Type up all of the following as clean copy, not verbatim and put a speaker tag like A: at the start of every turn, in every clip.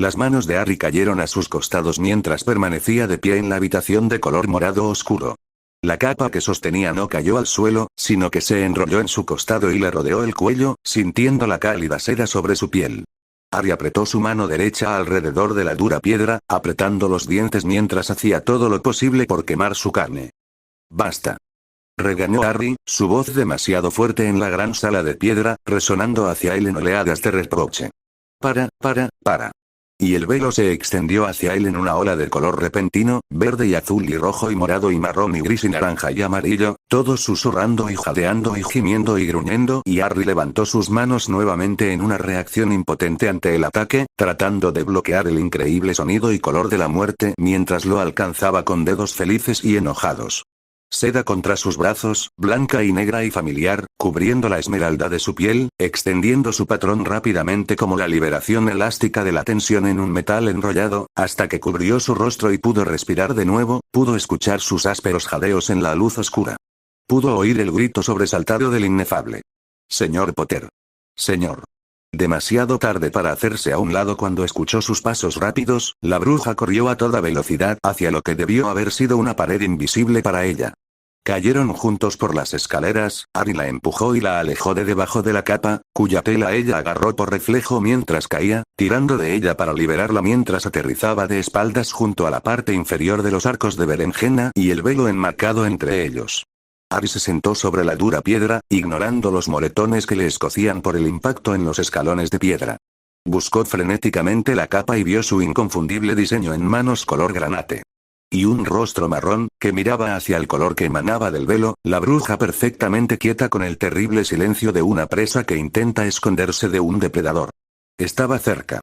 A: Las manos de Harry cayeron a sus costados mientras permanecía de pie en la habitación de color morado oscuro. La capa que sostenía no cayó al suelo, sino que se enrolló en su costado y le rodeó el cuello, sintiendo la cálida seda sobre su piel. Harry apretó su mano derecha alrededor de la dura piedra, apretando los dientes mientras hacía todo lo posible por quemar su carne. «Basta», regañó Harry, su voz demasiado fuerte en la gran sala de piedra, resonando hacia él en oleadas de reproche. Para. Y el velo se extendió hacia él en una ola de color repentino, verde y azul y rojo y morado y marrón y gris y naranja y amarillo, todos susurrando y jadeando y gimiendo y gruñendo, y Harry levantó sus manos nuevamente en una reacción impotente ante el ataque, tratando de bloquear el increíble sonido y color de la muerte mientras lo alcanzaba con dedos felices y enojados. Seda contra sus brazos, blanca y negra y familiar, cubriendo la esmeralda de su piel, extendiendo su patrón rápidamente como la liberación elástica de la tensión en un metal enrollado, hasta que cubrió su rostro y pudo respirar de nuevo, pudo escuchar sus ásperos jadeos en la luz oscura. Pudo oír el grito sobresaltado del inefable. «Señor Potter. Señor». Demasiado tarde para hacerse a un lado cuando escuchó sus pasos rápidos, la bruja corrió a toda velocidad hacia lo que debió haber sido una pared invisible para ella. Cayeron juntos por las escaleras, Harry la empujó y la alejó de debajo de la capa, cuya tela ella agarró por reflejo mientras caía, tirando de ella para liberarla mientras aterrizaba de espaldas junto a la parte inferior de los arcos de berenjena y el velo enmarcado entre ellos. Harry se sentó sobre la dura piedra, ignorando los moretones que le escocían por el impacto en los escalones de piedra. Buscó frenéticamente la capa y vio su inconfundible diseño en manos color granate. Y un rostro marrón, que miraba hacia el color que emanaba del velo, la bruja perfectamente quieta con el terrible silencio de una presa que intenta esconderse de un depredador. Estaba cerca.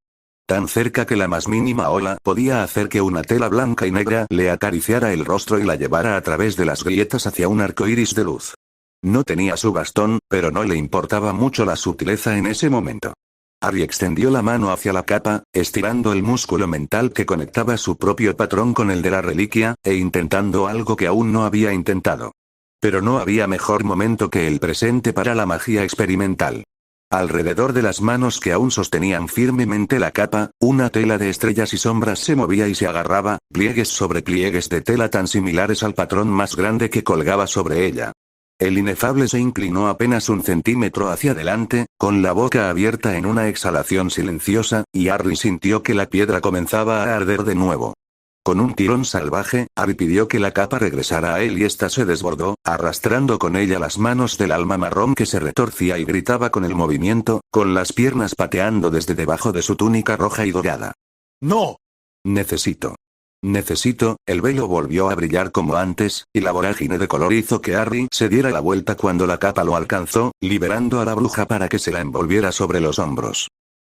A: Tan cerca que la más mínima ola podía hacer que una tela blanca y negra le acariciara el rostro y la llevara a través de las grietas hacia un arco iris de luz. No tenía su bastón, pero no le importaba mucho la sutileza en ese momento. Harry extendió la mano hacia la capa, estirando el músculo mental que conectaba su propio patrón con el de la reliquia, e intentando algo que aún no había intentado. Pero no había mejor momento que el presente para la magia experimental. Alrededor de las manos que aún sostenían firmemente la capa, una tela de estrellas y sombras se movía y se agarraba, pliegues sobre pliegues de tela tan similares al patrón más grande que colgaba sobre ella. El inefable se inclinó apenas un centímetro hacia adelante, con la boca abierta en una exhalación silenciosa, y Harry sintió que la piedra comenzaba a arder de nuevo. Con un tirón salvaje, Harry pidió que la capa regresara a él y ésta se desbordó, arrastrando con ella las manos del alma marrón que se retorcía y gritaba con el movimiento, con las piernas pateando desde debajo de su túnica roja y dorada. «¡No! Necesito. El velo volvió a brillar como antes, y la vorágine de color hizo que Harry se diera la vuelta cuando la capa lo alcanzó, liberando a la bruja para que se la envolviera sobre los hombros.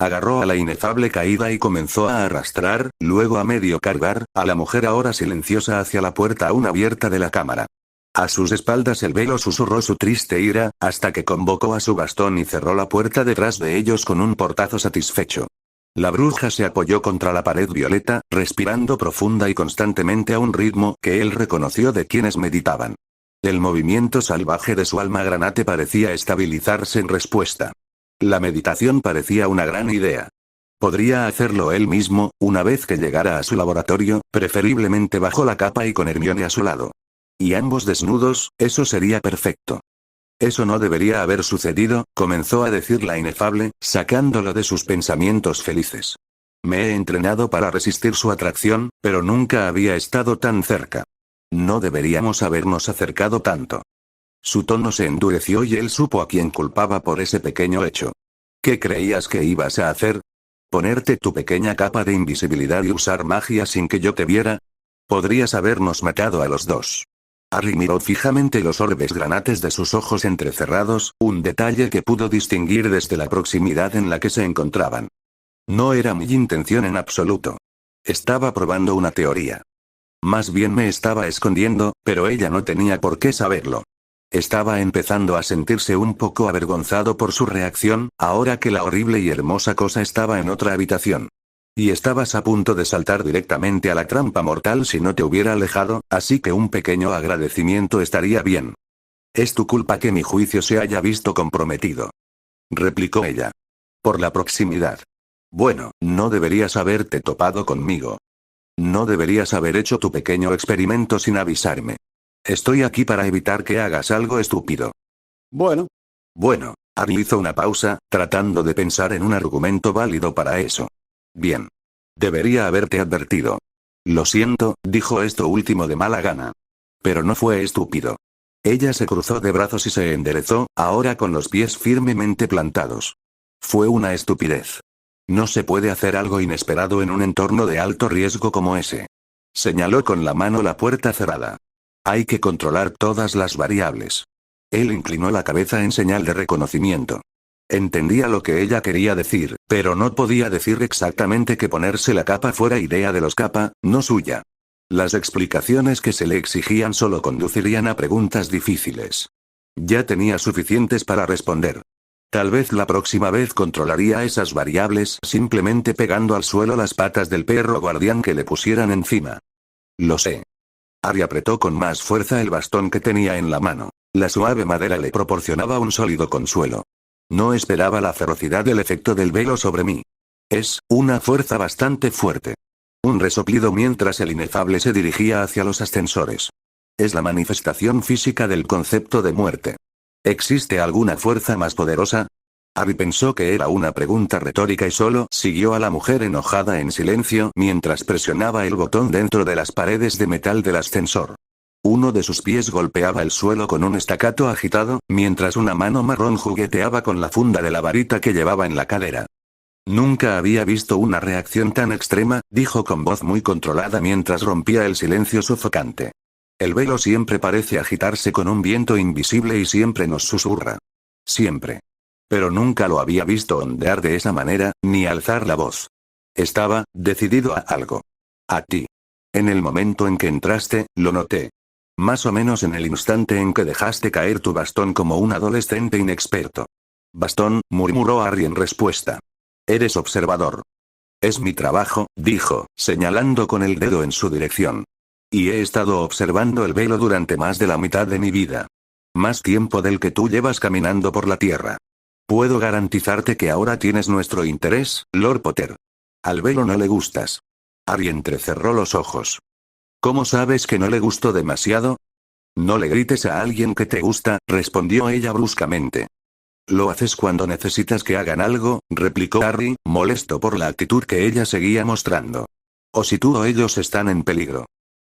A: Agarró a la inefable caída y comenzó a arrastrar, luego a medio cargar, a la mujer ahora silenciosa hacia la puerta aún abierta de la cámara. A sus espaldas el velo susurró su triste ira, hasta que convocó a su bastón y cerró la puerta detrás de ellos con un portazo satisfecho. La bruja se apoyó contra la pared violeta, respirando profunda y constantemente a un ritmo que él reconoció de quienes meditaban. El movimiento salvaje de su alma granate parecía estabilizarse en respuesta. La meditación parecía una gran idea. Podría hacerlo él mismo, una vez que llegara a su laboratorio, preferiblemente bajo la capa y con Hermione a su lado. Y ambos desnudos, eso sería perfecto. Eso no debería haber sucedido, comenzó a decir la inefable, sacándolo de sus pensamientos felices. Me he entrenado para resistir su atracción, pero nunca había estado tan cerca. No deberíamos habernos acercado tanto. Su tono se endureció y él supo a quién culpaba por ese pequeño hecho. ¿Qué creías que ibas a hacer? ¿Ponerte tu pequeña capa de invisibilidad y usar magia sin que yo te viera? Podrías habernos matado a los dos. Harry miró fijamente los orbes granates de sus ojos entrecerrados, un detalle que pudo distinguir desde la proximidad en la que se encontraban. No era mi intención en absoluto. Estaba probando una teoría. Más bien me estaba escondiendo, pero ella no tenía por qué saberlo. Estaba empezando a sentirse un poco avergonzado por su reacción, ahora que la horrible y hermosa cosa estaba en otra habitación. Y estabas a punto de saltar directamente a la trampa mortal si no te hubiera alejado, así que un pequeño agradecimiento estaría bien. Es tu culpa que mi juicio se haya visto comprometido. Replicó ella. Por la proximidad. Bueno, no deberías haberte topado conmigo. No deberías haber hecho tu pequeño experimento sin avisarme. Estoy aquí para evitar que hagas algo estúpido.
B: Bueno,
A: Bueno, Ari hizo una pausa, tratando de pensar en un argumento válido para eso. Bien. Debería haberte advertido. Lo siento, dijo esto último de mala gana. Pero no fue estúpido. Ella se cruzó de brazos y se enderezó, ahora con los pies firmemente plantados. Fue una estupidez. No se puede hacer algo inesperado en un entorno de alto riesgo como ese. Señaló con la mano la puerta cerrada. Hay que controlar todas las variables. Él inclinó la cabeza en señal de reconocimiento. Entendía lo que ella quería decir, pero no podía decir exactamente que ponerse la capa fuera idea de los Kappa, no suya. Las explicaciones que se le exigían solo conducirían a preguntas difíciles. Ya tenía suficientes para responder. Tal vez la próxima vez controlaría esas variables simplemente pegando al suelo las patas del perro guardián que le pusieran encima. Lo sé. Ari apretó con más fuerza el bastón que tenía en la mano. La suave madera le proporcionaba un sólido consuelo. No esperaba la ferocidad del efecto del velo sobre mí. Es una fuerza bastante fuerte. Un resoplido mientras el inefable se dirigía hacia los ascensores. Es la manifestación física del concepto de muerte. ¿Existe alguna fuerza más poderosa? Ari pensó que era una pregunta retórica y solo siguió a la mujer enojada en silencio mientras presionaba el botón dentro de las paredes de metal del ascensor. Uno de sus pies golpeaba el suelo con un estacato agitado, mientras una mano marrón jugueteaba con la funda de la varita que llevaba en la cadera. Nunca había visto una reacción tan extrema, dijo con voz muy controlada mientras rompía el silencio sofocante. El velo siempre parece agitarse con un viento invisible y siempre nos susurra. Siempre. Pero nunca lo había visto ondear de esa manera, ni alzar la voz. Estaba decidido a algo. A ti. En el momento en que entraste, lo noté. Más o menos en el instante en que dejaste caer tu bastón como un adolescente inexperto. Bastón, murmuró Harry en respuesta. Eres observador. Es mi trabajo, dijo, señalando con el dedo en su dirección. Y he estado observando el velo durante más de la mitad de mi vida. Más tiempo del que tú llevas caminando por la Tierra. Puedo garantizarte que ahora tienes nuestro interés, Lord Potter. Al velo no le gustas. Harry entrecerró los ojos. ¿Cómo sabes que no le gustó demasiado? No le grites a alguien que te gusta, respondió ella bruscamente. Lo haces cuando necesitas que hagan algo, replicó Harry, molesto por la actitud que ella seguía mostrando. O si tú o ellos están en peligro.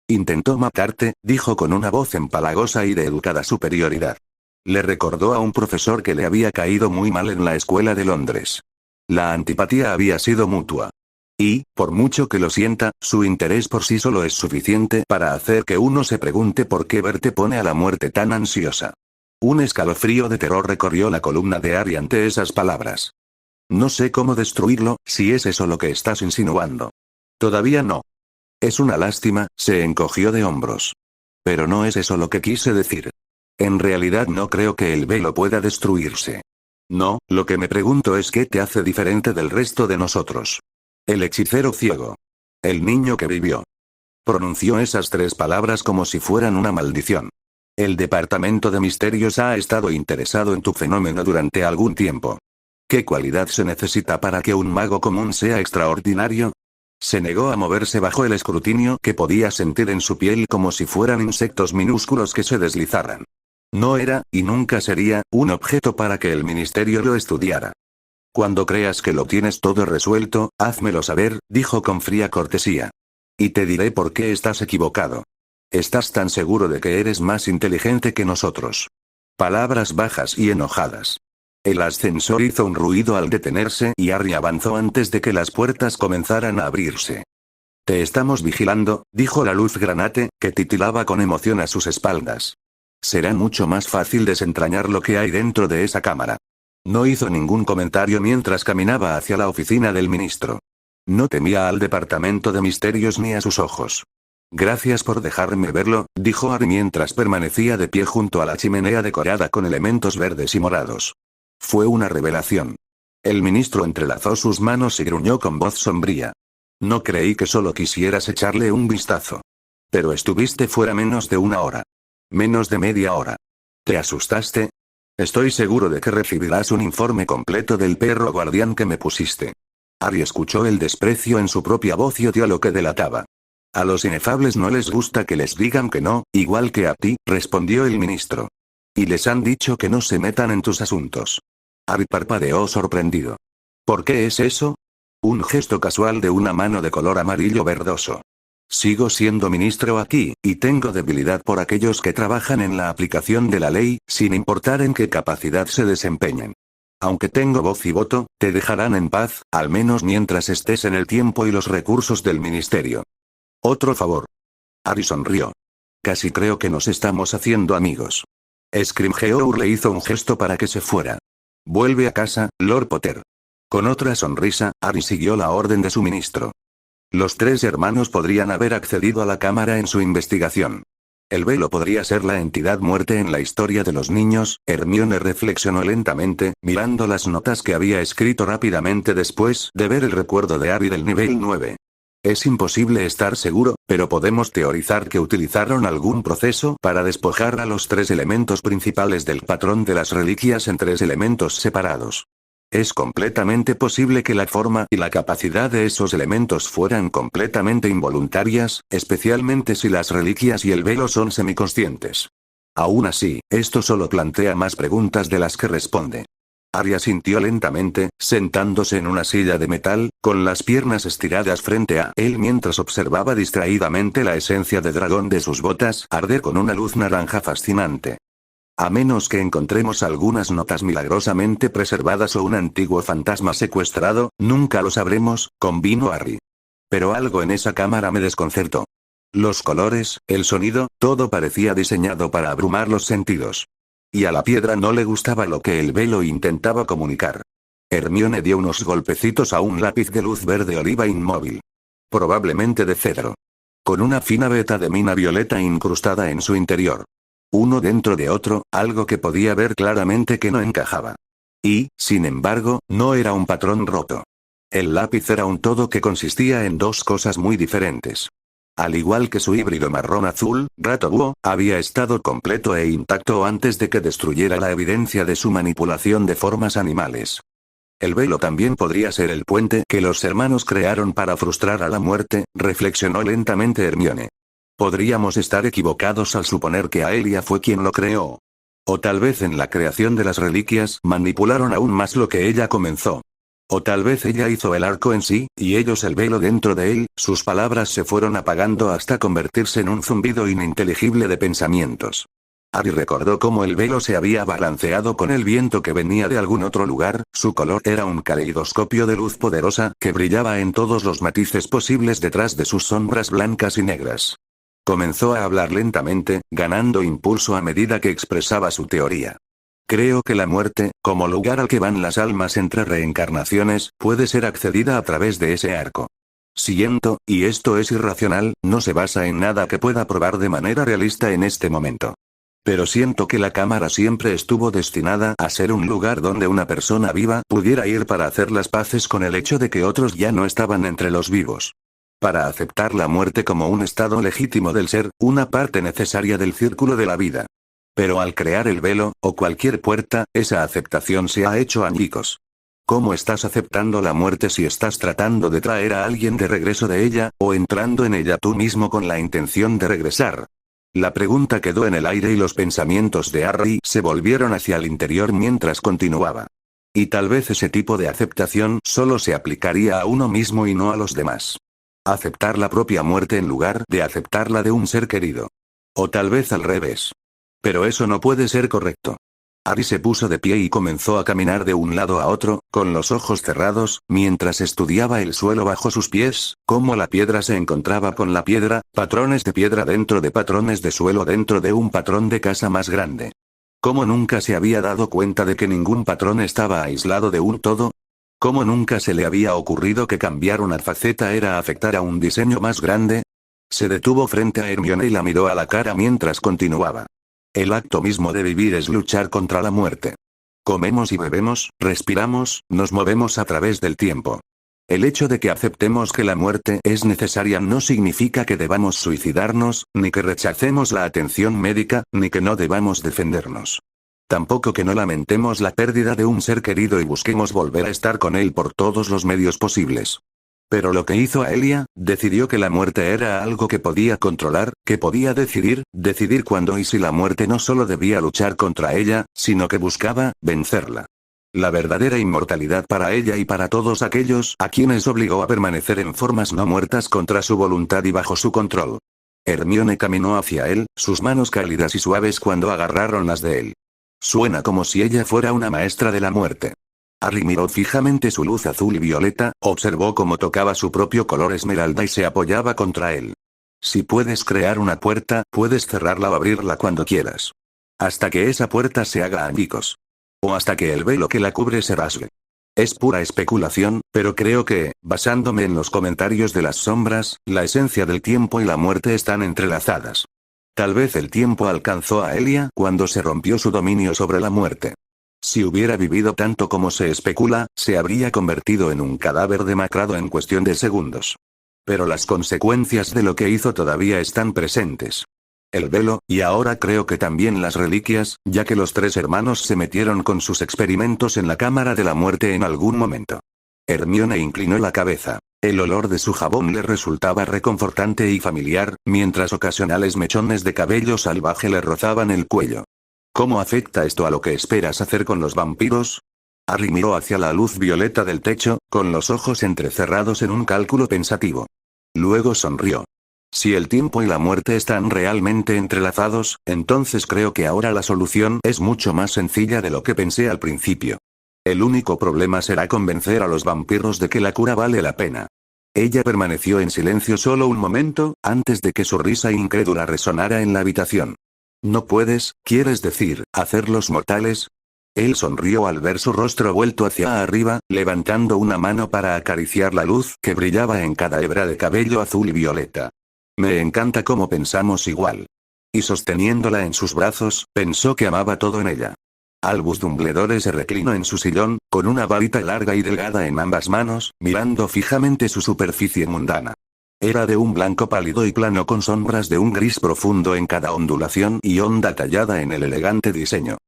A: Intentó matarte, dijo con una voz empalagosa y de educada superioridad. Le recordó a un profesor que le había caído muy mal en la escuela de Londres. La antipatía había sido mutua. Y, por mucho que lo sienta, su interés por sí solo es suficiente para hacer que uno se pregunte por qué verte pone a la muerte tan ansiosa. Un escalofrío de terror recorrió la columna de Harry ante esas palabras. No sé cómo destruirlo, si es eso lo que estás insinuando. Todavía no. Es una lástima, se encogió de hombros. Pero no es eso lo que quise decir. En realidad no creo que el velo pueda destruirse. No, lo que me pregunto es qué te hace diferente del resto de nosotros. El hechicero ciego. El niño que vivió. Pronunció esas 3 palabras como si fueran una maldición. El Departamento de Misterios ha estado interesado en tu fenómeno durante algún tiempo. ¿Qué cualidad se necesita para que un mago común sea extraordinario? Se negó a moverse bajo el escrutinio que podía sentir en su piel como si fueran insectos minúsculos que se deslizaran. No era, y nunca sería, un objeto para que el ministerio lo estudiara. Cuando creas que lo tienes todo resuelto, házmelo saber, dijo con fría cortesía. Y te diré por qué estás equivocado. Estás tan seguro de que eres más inteligente que nosotros. Palabras bajas y enojadas. El ascensor hizo un ruido al detenerse y Harry avanzó antes de que las puertas comenzaran a abrirse. Te estamos vigilando, dijo la luz granate, que titilaba con emoción a sus espaldas. Será mucho más fácil desentrañar lo que hay dentro de esa cámara. No hizo ningún comentario mientras caminaba hacia la oficina del ministro. No temía al departamento de misterios ni a sus ojos. Gracias por dejarme verlo, dijo Harry mientras permanecía de pie junto a la chimenea decorada con elementos verdes y morados. Fue una revelación. El ministro entrelazó sus manos y gruñó con voz sombría. No creí que solo quisieras echarle un vistazo. Pero estuviste fuera menos de 1 hora. Menos de media hora. ¿Te asustaste? Estoy seguro de que recibirás un informe completo del perro guardián que me pusiste. Harry escuchó el desprecio en su propia voz y odió lo que delataba. A los inefables no les gusta que les digan que no, igual que a ti, respondió el ministro. Y les han dicho que no se metan en tus asuntos. Harry parpadeó sorprendido. ¿Por qué es eso? Un gesto casual de una mano de color amarillo verdoso. Sigo siendo ministro aquí, y tengo debilidad por aquellos que trabajan en la aplicación de la ley, sin importar en qué capacidad se desempeñen. Aunque tengo voz y voto, te dejarán en paz, al menos mientras estés en el tiempo y los recursos del ministerio. Otro favor. Harry sonrió. Casi creo que nos estamos haciendo amigos. Scrimgeour le hizo un gesto para que se fuera. Vuelve a casa, Lord Potter. Con otra sonrisa, Harry siguió la orden de su ministro. Los tres hermanos podrían haber accedido a la cámara en su investigación. El velo podría ser la entidad muerte en la historia de los niños, Hermione reflexionó lentamente, mirando las notas que había escrito rápidamente después de ver el recuerdo de Harry del nivel 9. Es imposible estar seguro, pero podemos teorizar que utilizaron algún proceso para despojar a los tres elementos principales del patrón de las reliquias en tres elementos separados. Es completamente posible que la forma y la capacidad de esos elementos fueran completamente involuntarias, especialmente si las reliquias y el velo son semiconscientes. Aún así, esto solo plantea más preguntas de las que responde. Harry asintió lentamente, sentándose en una silla de metal, con las piernas estiradas frente a él mientras observaba distraídamente la esencia de dragón de sus botas arder con una luz naranja fascinante. A menos que encontremos algunas notas milagrosamente preservadas o un antiguo fantasma secuestrado, nunca lo sabremos, convino Harry. Pero algo en esa cámara me desconcertó. Los colores, el sonido, todo parecía diseñado para abrumar los sentidos. Y a la piedra no le gustaba lo que el velo intentaba comunicar. Hermione dio unos golpecitos a un lápiz de luz verde oliva inmóvil. Probablemente de cedro. Con una fina veta de mina violeta incrustada en su interior. Uno dentro de otro, algo que podía ver claramente que no encajaba. Y, sin embargo, no era un patrón roto. El lápiz era un todo que consistía en dos cosas muy diferentes. Al igual que su híbrido marrón-azul, Rato Búho, había estado completo e intacto antes de que destruyera la evidencia de su manipulación de formas animales. El velo también podría ser el puente que los hermanos crearon para frustrar a la muerte, reflexionó lentamente Hermione. Podríamos estar equivocados al suponer que Aelia fue quien lo creó. O tal vez en la creación de las reliquias manipularon aún más lo que ella comenzó. O tal vez ella hizo el arco en sí, y ellos el velo dentro de él. Sus palabras se fueron apagando hasta convertirse en un zumbido ininteligible de pensamientos. Harry recordó cómo el velo se había balanceado con el viento que venía de algún otro lugar, su color era un caleidoscopio de luz poderosa que brillaba en todos los matices posibles detrás de sus sombras blancas y negras. Comenzó a hablar lentamente, ganando impulso a medida que expresaba su teoría. Creo que la muerte, como lugar al que van las almas entre reencarnaciones, puede ser accedida a través de ese arco. Siento, y esto es irracional, no se basa en nada que pueda probar de manera realista en este momento. Pero siento que la cámara siempre estuvo destinada a ser un lugar donde una persona viva pudiera ir para hacer las paces con el hecho de que otros ya no estaban entre los vivos. Para aceptar la muerte como un estado legítimo del ser, una parte necesaria del círculo de la vida. Pero al crear el velo, o cualquier puerta, esa aceptación se ha hecho añicos. ¿Cómo estás aceptando la muerte si estás tratando de traer a alguien de regreso de ella, o entrando en ella tú mismo con la intención de regresar? La pregunta quedó en el aire y los pensamientos de Harry se volvieron hacia el interior mientras continuaba. Y tal vez ese tipo de aceptación solo se aplicaría a uno mismo y no a los demás. Aceptar la propia muerte en lugar de aceptarla de un ser querido. O tal vez al revés. Pero eso no puede ser correcto. Harry se puso de pie y comenzó a caminar de un lado a otro, con los ojos cerrados, mientras estudiaba el suelo bajo sus pies, cómo la piedra se encontraba con la piedra, patrones de piedra dentro de patrones de suelo dentro de un patrón de casa más grande. Cómo nunca se había dado cuenta de que ningún patrón estaba aislado de un todo. ¿Cómo nunca se le había ocurrido que cambiar una faceta era afectar a un diseño más grande? Se detuvo frente a Hermione y la miró a la cara mientras continuaba. El acto mismo de vivir es luchar contra la muerte. Comemos y bebemos, respiramos, nos movemos a través del tiempo. El hecho de que aceptemos que la muerte es necesaria no significa que debamos suicidarnos, ni que rechacemos la atención médica, ni que no debamos defendernos. Tampoco que no lamentemos la pérdida de un ser querido y busquemos volver a estar con él por todos los medios posibles. Pero lo que hizo Aelia, decidió que la muerte era algo que podía controlar, que podía decidir cuándo y si la muerte no solo debía luchar contra ella, sino que buscaba vencerla. La verdadera inmortalidad para ella y para todos aquellos a quienes obligó a permanecer en formas no muertas contra su voluntad y bajo su control. Hermione caminó hacia él, sus manos cálidas y suaves cuando agarraron las de él. Suena como si ella fuera una maestra de la muerte. Harry miró fijamente su luz azul y violeta, observó cómo tocaba su propio color esmeralda y se apoyaba contra él. Si puedes crear una puerta, puedes cerrarla o abrirla cuando quieras. Hasta que esa puerta se haga añicos. O hasta que el velo que la cubre se rasgue. Es pura especulación, pero creo que, basándome en los comentarios de las sombras, la esencia del tiempo y la muerte están entrelazadas. Tal vez el tiempo alcanzó a Aelia cuando se rompió su dominio sobre la muerte. Si hubiera vivido tanto como se especula, se habría convertido en un cadáver demacrado en cuestión de segundos. Pero las consecuencias de lo que hizo todavía están presentes. El velo, y ahora creo que también las reliquias, ya que los tres hermanos se metieron con sus experimentos en la cámara de la muerte en algún momento. Hermione inclinó la cabeza. El olor de su jabón le resultaba reconfortante y familiar, mientras ocasionales mechones de cabello salvaje le rozaban el cuello. ¿Cómo afecta esto a lo que esperas hacer con los vampiros? Harry miró hacia la luz violeta del techo, con los ojos entrecerrados en un cálculo pensativo. Luego sonrió. Si el tiempo y la muerte están realmente entrelazados, entonces creo que ahora la solución es mucho más sencilla de lo que pensé al principio. El único problema será convencer a los vampiros de que la cura vale la pena. Ella permaneció en silencio solo un momento, antes de que su risa incrédula resonara en la habitación. ¿No puedes, quieres decir, hacerlos mortales? Él sonrió al ver su rostro vuelto hacia arriba, levantando una mano para acariciar la luz que brillaba en cada hebra de cabello azul y violeta. Me encanta cómo pensamos igual. Y sosteniéndola en sus brazos, pensó que amaba todo en ella. Albus Dumbledore se reclinó en su sillón, con una varita larga y delgada en ambas manos, mirando fijamente su superficie mundana. Era de un blanco pálido y plano con sombras de un gris profundo en cada ondulación y onda tallada en el elegante diseño.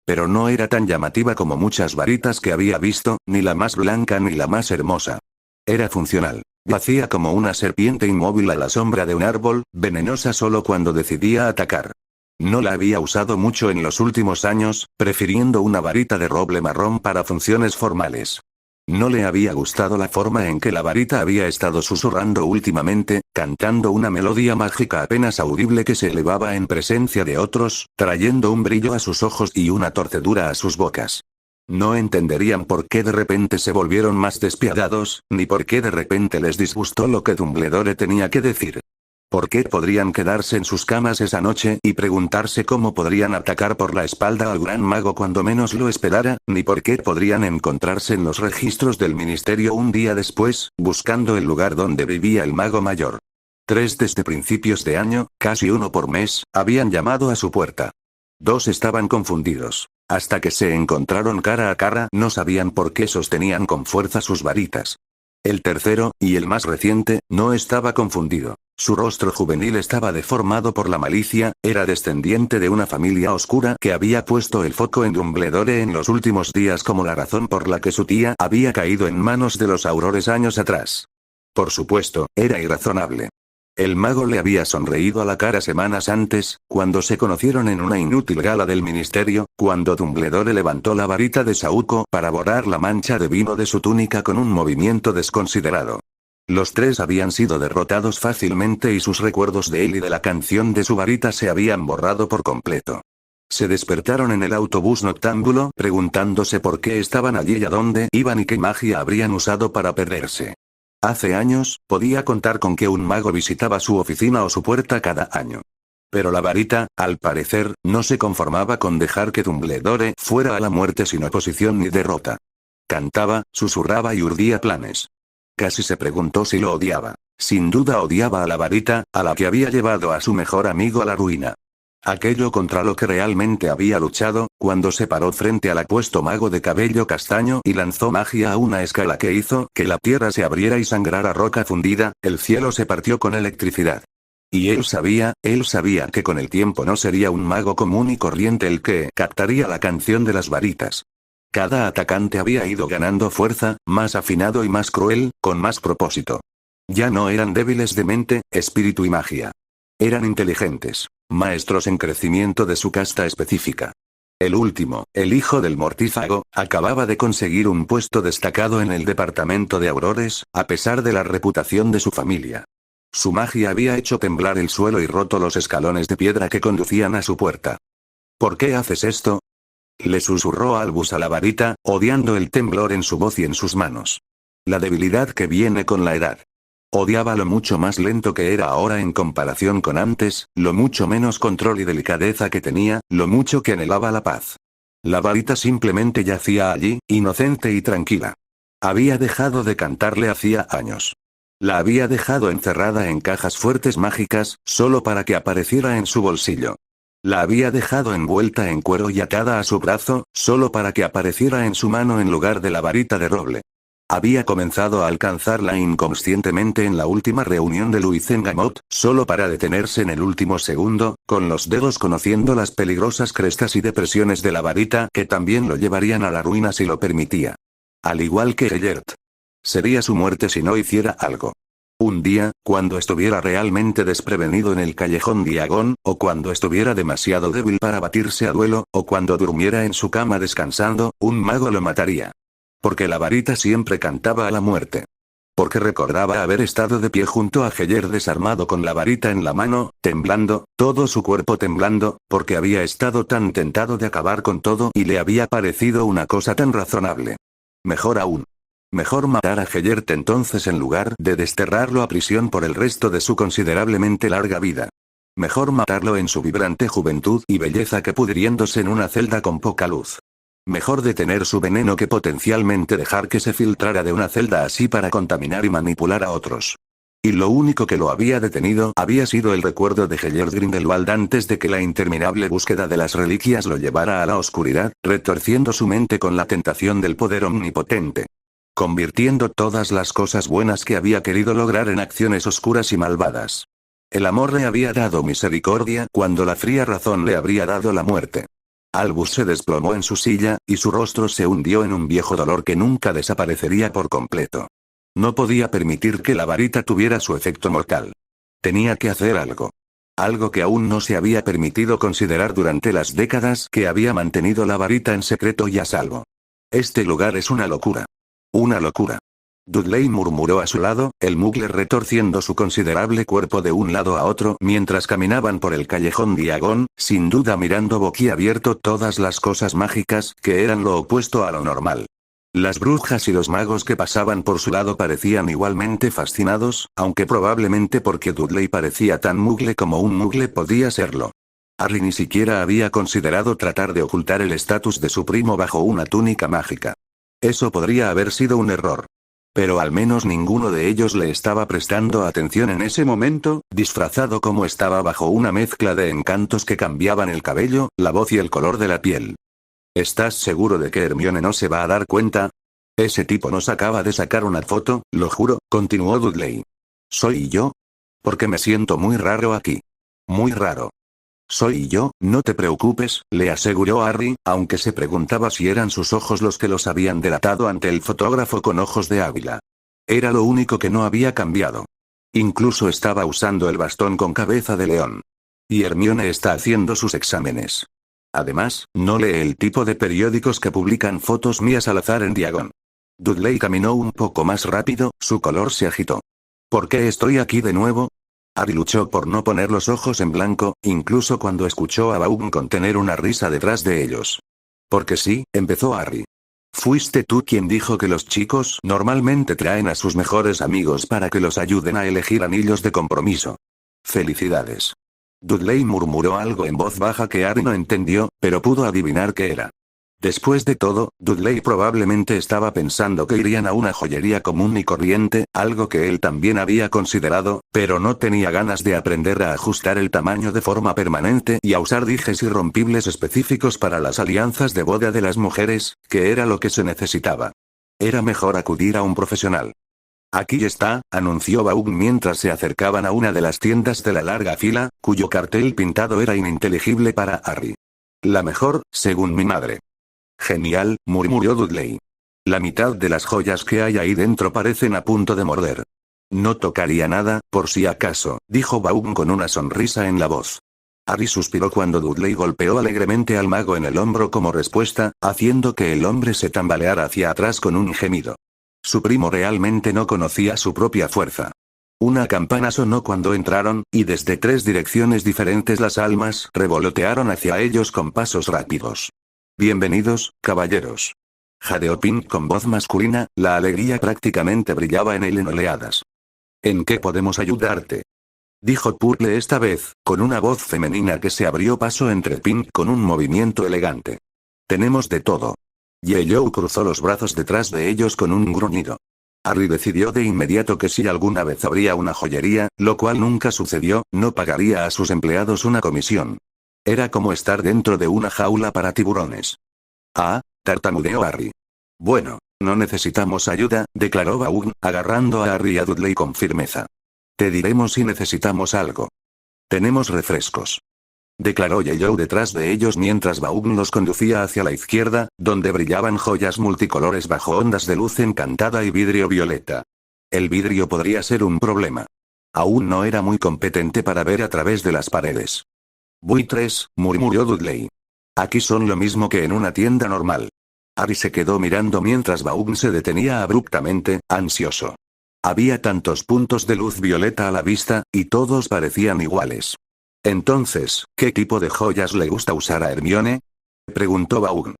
A: Pero no era tan llamativa como muchas varitas que había visto, ni la más blanca ni la más hermosa. Era funcional. Vacía como una serpiente inmóvil a la sombra de un árbol, venenosa solo cuando decidía atacar. No la había usado mucho en los últimos años, prefiriendo una varita de roble marrón para funciones formales. No le había gustado la forma en que la varita había estado susurrando últimamente, cantando una melodía mágica apenas audible que se elevaba en presencia de otros, trayendo un brillo a sus ojos y una torcedura a sus bocas. No entenderían por qué de repente se volvieron más despiadados, ni por qué de repente les disgustó lo que Dumbledore tenía que decir. ¿Por qué podrían quedarse en sus camas esa noche y preguntarse cómo podrían atacar por la espalda al gran mago cuando menos lo esperara, ni por qué podrían encontrarse en los registros del ministerio un día después, buscando el lugar donde vivía el mago mayor? 3 desde principios de año, casi uno por mes, habían llamado a su puerta. 2 estaban confundidos. Hasta que se encontraron cara a cara no sabían por qué sostenían con fuerza sus varitas. El tercero, y el más reciente, no estaba confundido. Su rostro juvenil estaba deformado por la malicia, era descendiente de una familia oscura que había puesto el foco en Dumbledore en los últimos días como la razón por la que su tía había caído en manos de los Aurores años atrás. Por supuesto, era irrazonable. El mago le había sonreído a la cara semanas antes, cuando se conocieron en una inútil gala del ministerio, cuando Dumbledore levantó la varita de saúco para borrar la mancha de vino de su túnica con un movimiento desconsiderado. Los tres habían sido derrotados fácilmente y sus recuerdos de él y de la canción de su varita se habían borrado por completo. Se despertaron en el autobús noctámbulo preguntándose por qué estaban allí y a dónde iban y qué magia habrían usado para perderse. Hace años, podía contar con que un mago visitaba su oficina o su puerta cada año. Pero la varita, al parecer, no se conformaba con dejar que Dumbledore fuera a la muerte sin oposición ni derrota. Cantaba, susurraba y urdía planes. Casi se preguntó si lo odiaba. Sin duda odiaba a la varita, a la que había llevado a su mejor amigo a la ruina. Aquello contra lo que realmente había luchado, cuando se paró frente al apuesto mago de cabello castaño y lanzó magia a una escala que hizo que la tierra se abriera y sangrara roca fundida, el cielo se partió con electricidad. Y él sabía que con el tiempo no sería un mago común y corriente el que captaría la canción de las varitas. Cada atacante había ido ganando fuerza, más afinado y más cruel, con más propósito. Ya no eran débiles de mente, espíritu y magia. Eran inteligentes, maestros en crecimiento de su casta específica. El último, el hijo del mortífago, acababa de conseguir un puesto destacado en el departamento de aurores, a pesar de la reputación de su familia. Su magia había hecho temblar el suelo y roto los escalones de piedra que conducían a su puerta. ¿Por qué haces esto?, le susurró Albus a la varita, odiando el temblor en su voz y en sus manos. La debilidad que viene con la edad. Odiaba lo mucho más lento que era ahora en comparación con antes, lo mucho menos control y delicadeza que tenía, lo mucho que anhelaba la paz. La varita simplemente yacía allí, inocente y tranquila. Había dejado de cantarle hacía años. La había dejado encerrada en cajas fuertes mágicas, solo para que apareciera en su bolsillo. La había dejado envuelta en cuero y atada a su brazo, solo para que apareciera en su mano en lugar de la varita de roble. Había comenzado a alcanzarla inconscientemente en la última reunión de Luizengamot, solo para detenerse en el último segundo, con los dedos conociendo las peligrosas crestas y depresiones de la varita que también lo llevarían a la ruina si lo permitía. Al igual que Gellert. Sería su muerte si no hiciera algo. Un día, cuando estuviera realmente desprevenido en el callejón Diagon, o cuando estuviera demasiado débil para batirse a duelo, o cuando durmiera en su cama descansando, un mago lo mataría. Porque la varita siempre cantaba a la muerte. Porque recordaba haber estado de pie junto a Geyer desarmado con la varita en la mano, temblando, todo su cuerpo temblando, porque había estado tan tentado de acabar con todo y le había parecido una cosa tan razonable. Mejor aún. Mejor matar a Gellert entonces en lugar de desterrarlo a prisión por el resto de su considerablemente larga vida. Mejor matarlo en su vibrante juventud y belleza que pudriéndose en una celda con poca luz. Mejor detener su veneno que potencialmente dejar que se filtrara de una celda así para contaminar y manipular a otros. Y lo único que lo había detenido había sido el recuerdo de Gellert Grindelwald antes de que la interminable búsqueda de las reliquias lo llevara a la oscuridad, retorciendo su mente con la tentación del poder omnipotente. Convirtiendo todas las cosas buenas que había querido lograr en acciones oscuras y malvadas. El amor le había dado misericordia cuando la fría razón le habría dado la muerte. Albus se desplomó en su silla, y su rostro se hundió en un viejo dolor que nunca desaparecería por completo. No podía permitir que la varita tuviera su efecto mortal. Tenía que hacer algo. Algo que aún no se había permitido considerar durante las décadas que había mantenido la varita en secreto y a salvo. Este lugar es una locura. Una locura. Dudley murmuró a su lado, el muggle retorciendo su considerable cuerpo de un lado a otro mientras caminaban por el callejón Diagon, sin duda mirando boquiabierto todas las cosas mágicas que eran lo opuesto a lo normal. Las brujas y los magos que pasaban por su lado parecían igualmente fascinados, aunque probablemente porque Dudley parecía tan muggle como un muggle podía serlo. Harry ni siquiera había considerado tratar de ocultar el estatus de su primo bajo una túnica mágica. Eso podría haber sido un error. Pero al menos ninguno de ellos le estaba prestando atención en ese momento, disfrazado como estaba bajo una mezcla de encantos que cambiaban el cabello, la voz y el color de la piel. ¿Estás seguro de que Hermione no se va a dar cuenta? Ese tipo nos acaba de sacar una foto, lo juro, continuó Dudley. ¿Soy yo? Porque me siento muy raro aquí. Muy raro. Soy yo, no te preocupes, le aseguró Harry, aunque se preguntaba si eran sus ojos los que los habían delatado ante el fotógrafo con ojos de águila. Era lo único que no había cambiado. Incluso estaba usando el bastón con cabeza de león. Y Hermione está haciendo sus exámenes. Además, no lee el tipo de periódicos que publican fotos mías al azar en Diagon. Dudley caminó un poco más rápido, su color se agitó. ¿Por qué estoy aquí de nuevo? Harry luchó por no poner los ojos en blanco, incluso cuando escuchó a Baum contener una risa detrás de ellos. Porque sí, empezó Harry. Fuiste tú quien dijo que los chicos normalmente traen a sus mejores amigos para que los ayuden a elegir anillos de compromiso. Felicidades. Dudley murmuró algo en voz baja que Harry no entendió, pero pudo adivinar qué era. Después de todo, Dudley probablemente estaba pensando que irían a una joyería común y corriente, algo que él también había considerado, pero no tenía ganas de aprender a ajustar el tamaño de forma permanente y a usar dijes irrompibles específicos para las alianzas de boda de las mujeres, que era lo que se necesitaba. Era mejor acudir a un profesional. Aquí está, anunció Baum mientras se acercaban a una de las tiendas de la larga fila, cuyo cartel pintado era ininteligible para Harry. La mejor, según mi madre. Genial, murmuró Dudley. La mitad de las joyas que hay ahí dentro parecen a punto de morder. No tocaría nada, por si acaso, dijo Baum con una sonrisa en la voz. Harry suspiró cuando Dudley golpeó alegremente al mago en el hombro como respuesta, haciendo que el hombre se tambaleara hacia atrás con un gemido. Su primo realmente no conocía su propia fuerza. Una campana sonó cuando entraron, y desde 3 direcciones diferentes las almas revolotearon hacia ellos con pasos rápidos. Bienvenidos, caballeros. Jadeó Pink con voz masculina, la alegría prácticamente brillaba en él en oleadas. ¿En qué podemos ayudarte? Dijo Purple esta vez, con una voz femenina que se abrió paso entre Pink con un movimiento elegante. Tenemos de todo. Yellow cruzó los brazos detrás de ellos con un gruñido. Harry decidió de inmediato que si alguna vez habría una joyería, lo cual nunca sucedió, no pagaría a sus empleados una comisión. Era como estar dentro de una jaula para tiburones. Ah, tartamudeó Harry. Bueno, no necesitamos ayuda, declaró Baum, agarrando a Harry y a Dudley con firmeza. Te diremos si necesitamos algo. Tenemos refrescos. Declaró Yellow detrás de ellos mientras Baum los conducía hacia la izquierda, donde brillaban joyas multicolores bajo ondas de luz encantada y vidrio violeta. El vidrio podría ser un problema. Aún no era muy competente para ver a través de las paredes. Buitres, murmuró Dudley. Aquí son lo mismo que en una tienda normal. Harry se quedó mirando mientras Baum se detenía abruptamente, ansioso. Había tantos puntos de luz violeta a la vista, y todos parecían iguales. Entonces, ¿qué tipo de joyas le gusta usar a Hermione? Preguntó Baum.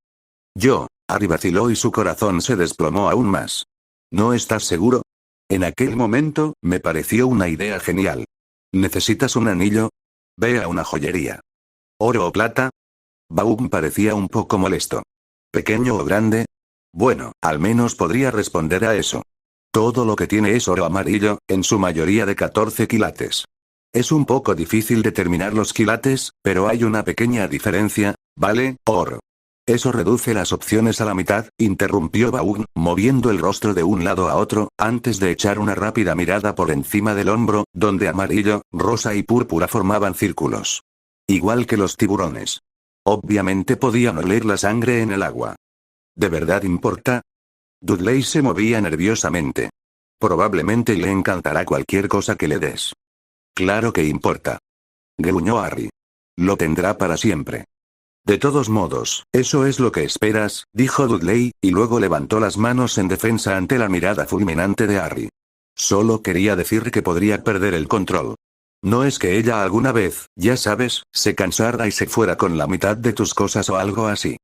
A: Harry vaciló y su corazón se desplomó aún más. ¿No estás seguro? En aquel momento, me pareció una idea genial. ¿Necesitas un anillo? Ve a una joyería. ¿Oro o plata? Baum parecía un poco molesto. ¿Pequeño o grande? Bueno, al menos podría responder a eso. Todo lo que tiene es oro amarillo, en su mayoría de 14 quilates. Es un poco difícil determinar los quilates, pero hay una pequeña diferencia, ¿vale? Oro. Eso reduce las opciones a la mitad, interrumpió Baum, moviendo el rostro de un lado a otro, antes de echar una rápida mirada por encima del hombro, donde amarillo, rosa y púrpura formaban círculos. Igual que los tiburones. Obviamente podían oler la sangre en el agua. ¿De verdad importa? Dudley se movía nerviosamente. Probablemente le encantará cualquier cosa que le des. Claro que importa. Gruñó Harry. Lo tendrá para siempre. De todos modos, eso es lo que esperas, dijo Dudley, y luego levantó las manos en defensa ante la mirada fulminante de Harry. Solo quería decir que podría perder el control. No es que ella alguna vez, ya sabes, se cansara y se fuera con la mitad de tus cosas o algo así.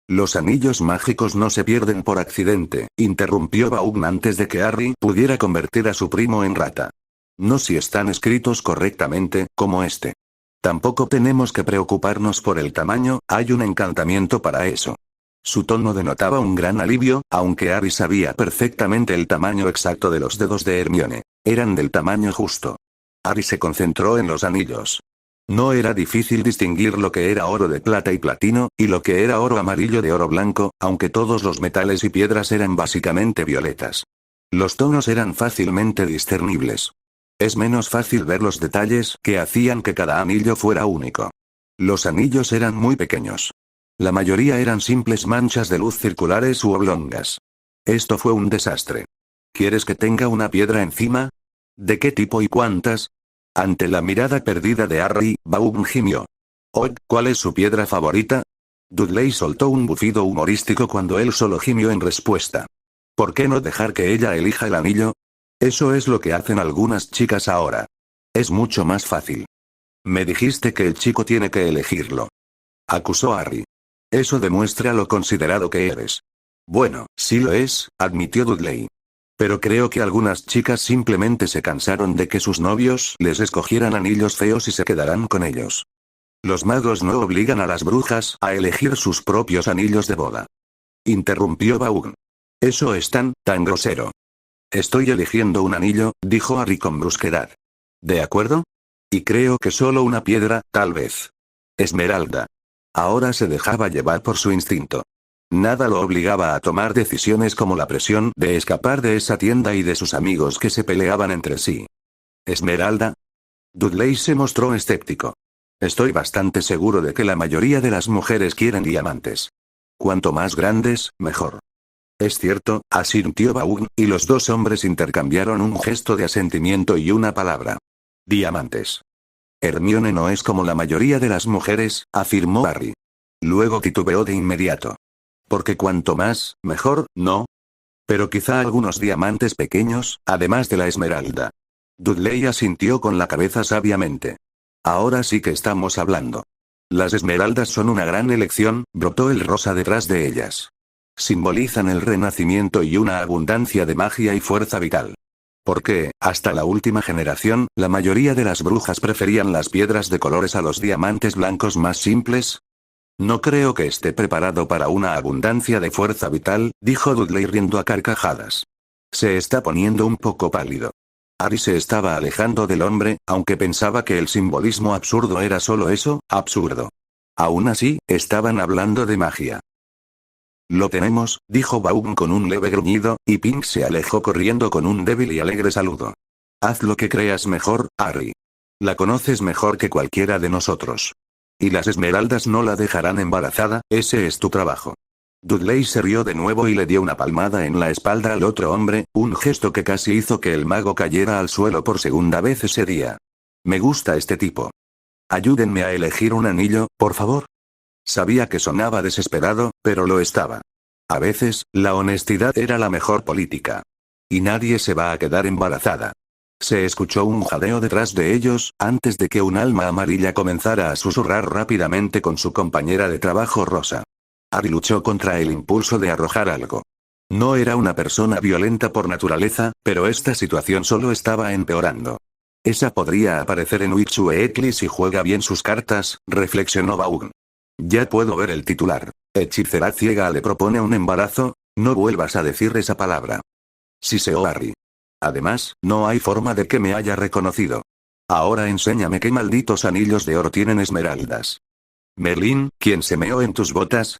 A: Los anillos mágicos no se pierden por accidente, interrumpió Baum antes de que Harry pudiera convertir a su primo en rata. No si están escritos correctamente, como este. Tampoco tenemos que preocuparnos por el tamaño, hay un encantamiento para eso. Su tono denotaba un gran alivio, aunque Harry sabía perfectamente el tamaño exacto de los dedos de Hermione. Eran del tamaño justo. Harry se concentró en los anillos. No era difícil distinguir lo que era oro de plata y platino, y lo que era oro amarillo de oro blanco, aunque todos los metales y piedras eran básicamente violetas. Los tonos eran fácilmente discernibles. Es menos fácil ver los detalles que hacían que cada anillo fuera único. Los anillos eran muy pequeños. La mayoría eran simples manchas de luz circulares u oblongas. Esto fue un desastre. ¿Quieres que tenga una piedra encima? ¿De qué tipo y cuántas? Ante la mirada perdida de Harry, Baum gimió. ¿Cuál es su piedra favorita? Dudley soltó un bufido humorístico cuando él solo gimió en respuesta. ¿Por qué no dejar que ella elija el anillo? Eso es lo que hacen algunas chicas ahora. Es mucho más fácil. Me dijiste que el chico tiene que elegirlo. Acusó Harry. Eso demuestra lo considerado que eres. Bueno, sí lo es, admitió Dudley. Pero creo que algunas chicas simplemente se cansaron de que sus novios les escogieran anillos feos y se quedarán con ellos. Los magos no obligan a las brujas a elegir sus propios anillos de boda. Interrumpió Baum. Eso es tan grosero. Estoy eligiendo un anillo, dijo Harry con brusquedad. ¿De acuerdo? Y creo que solo una piedra, tal vez. Esmeralda. Ahora se dejaba llevar por su instinto. Nada lo obligaba a tomar decisiones como la presión de escapar de esa tienda y de sus amigos que se peleaban entre sí. ¿Esmeralda? Dudley se mostró escéptico. Estoy bastante seguro de que la mayoría de las mujeres quieren diamantes. Cuanto más grandes, mejor. Es cierto, asintió Vaughn, y los dos hombres intercambiaron un gesto de asentimiento y una palabra. Diamantes. Hermione no es como la mayoría de las mujeres, afirmó Harry. Luego titubeó de inmediato. Porque cuanto más, mejor, ¿no? Pero quizá algunos diamantes pequeños, además de la esmeralda. Dudley asintió con la cabeza sabiamente. Ahora sí que estamos hablando. Las esmeraldas son una gran elección, brotó el rosa detrás de ellas. Simbolizan el renacimiento y una abundancia de magia y fuerza vital. Porque, hasta la última generación, la mayoría de las brujas preferían las piedras de colores a los diamantes blancos más simples. No creo que esté preparado para una abundancia de fuerza vital, dijo Dudley riendo a carcajadas. Se está poniendo un poco pálido. Harry se estaba alejando del hombre, aunque pensaba que el simbolismo absurdo era solo eso, absurdo. Aún así, estaban hablando de magia. Lo tenemos, dijo Vaughn con un leve gruñido, y Pink se alejó corriendo con un débil y alegre saludo. Haz lo que creas mejor, Harry. La conoces mejor que cualquiera de nosotros. Y las esmeraldas no la dejarán embarazada, ese es tu trabajo. Dudley se rió de nuevo y le dio una palmada en la espalda al otro hombre, un gesto que casi hizo que el mago cayera al suelo por segunda vez ese día. Me gusta este tipo. Ayúdenme a elegir un anillo, por favor. Sabía que sonaba desesperado, pero lo estaba. A veces, la honestidad era la mejor política. Y nadie se va a quedar embarazada. Se escuchó un jadeo detrás de ellos, antes de que un alma amarilla comenzara a susurrar rápidamente con su compañera de trabajo Rosa. Harry luchó contra el impulso de arrojar algo. No era una persona violenta por naturaleza, pero esta situación solo estaba empeorando. Esa podría aparecer en Witchue si juega bien sus cartas, reflexionó Vaughn. Ya puedo ver el titular. Hechicera ciega le propone un embarazo, no vuelvas a decir esa palabra. Siseó Harry. Además, no hay forma de que me haya reconocido. Ahora enséñame qué malditos anillos de oro tienen esmeraldas. Merlín, ¿quién se meó en tus botas?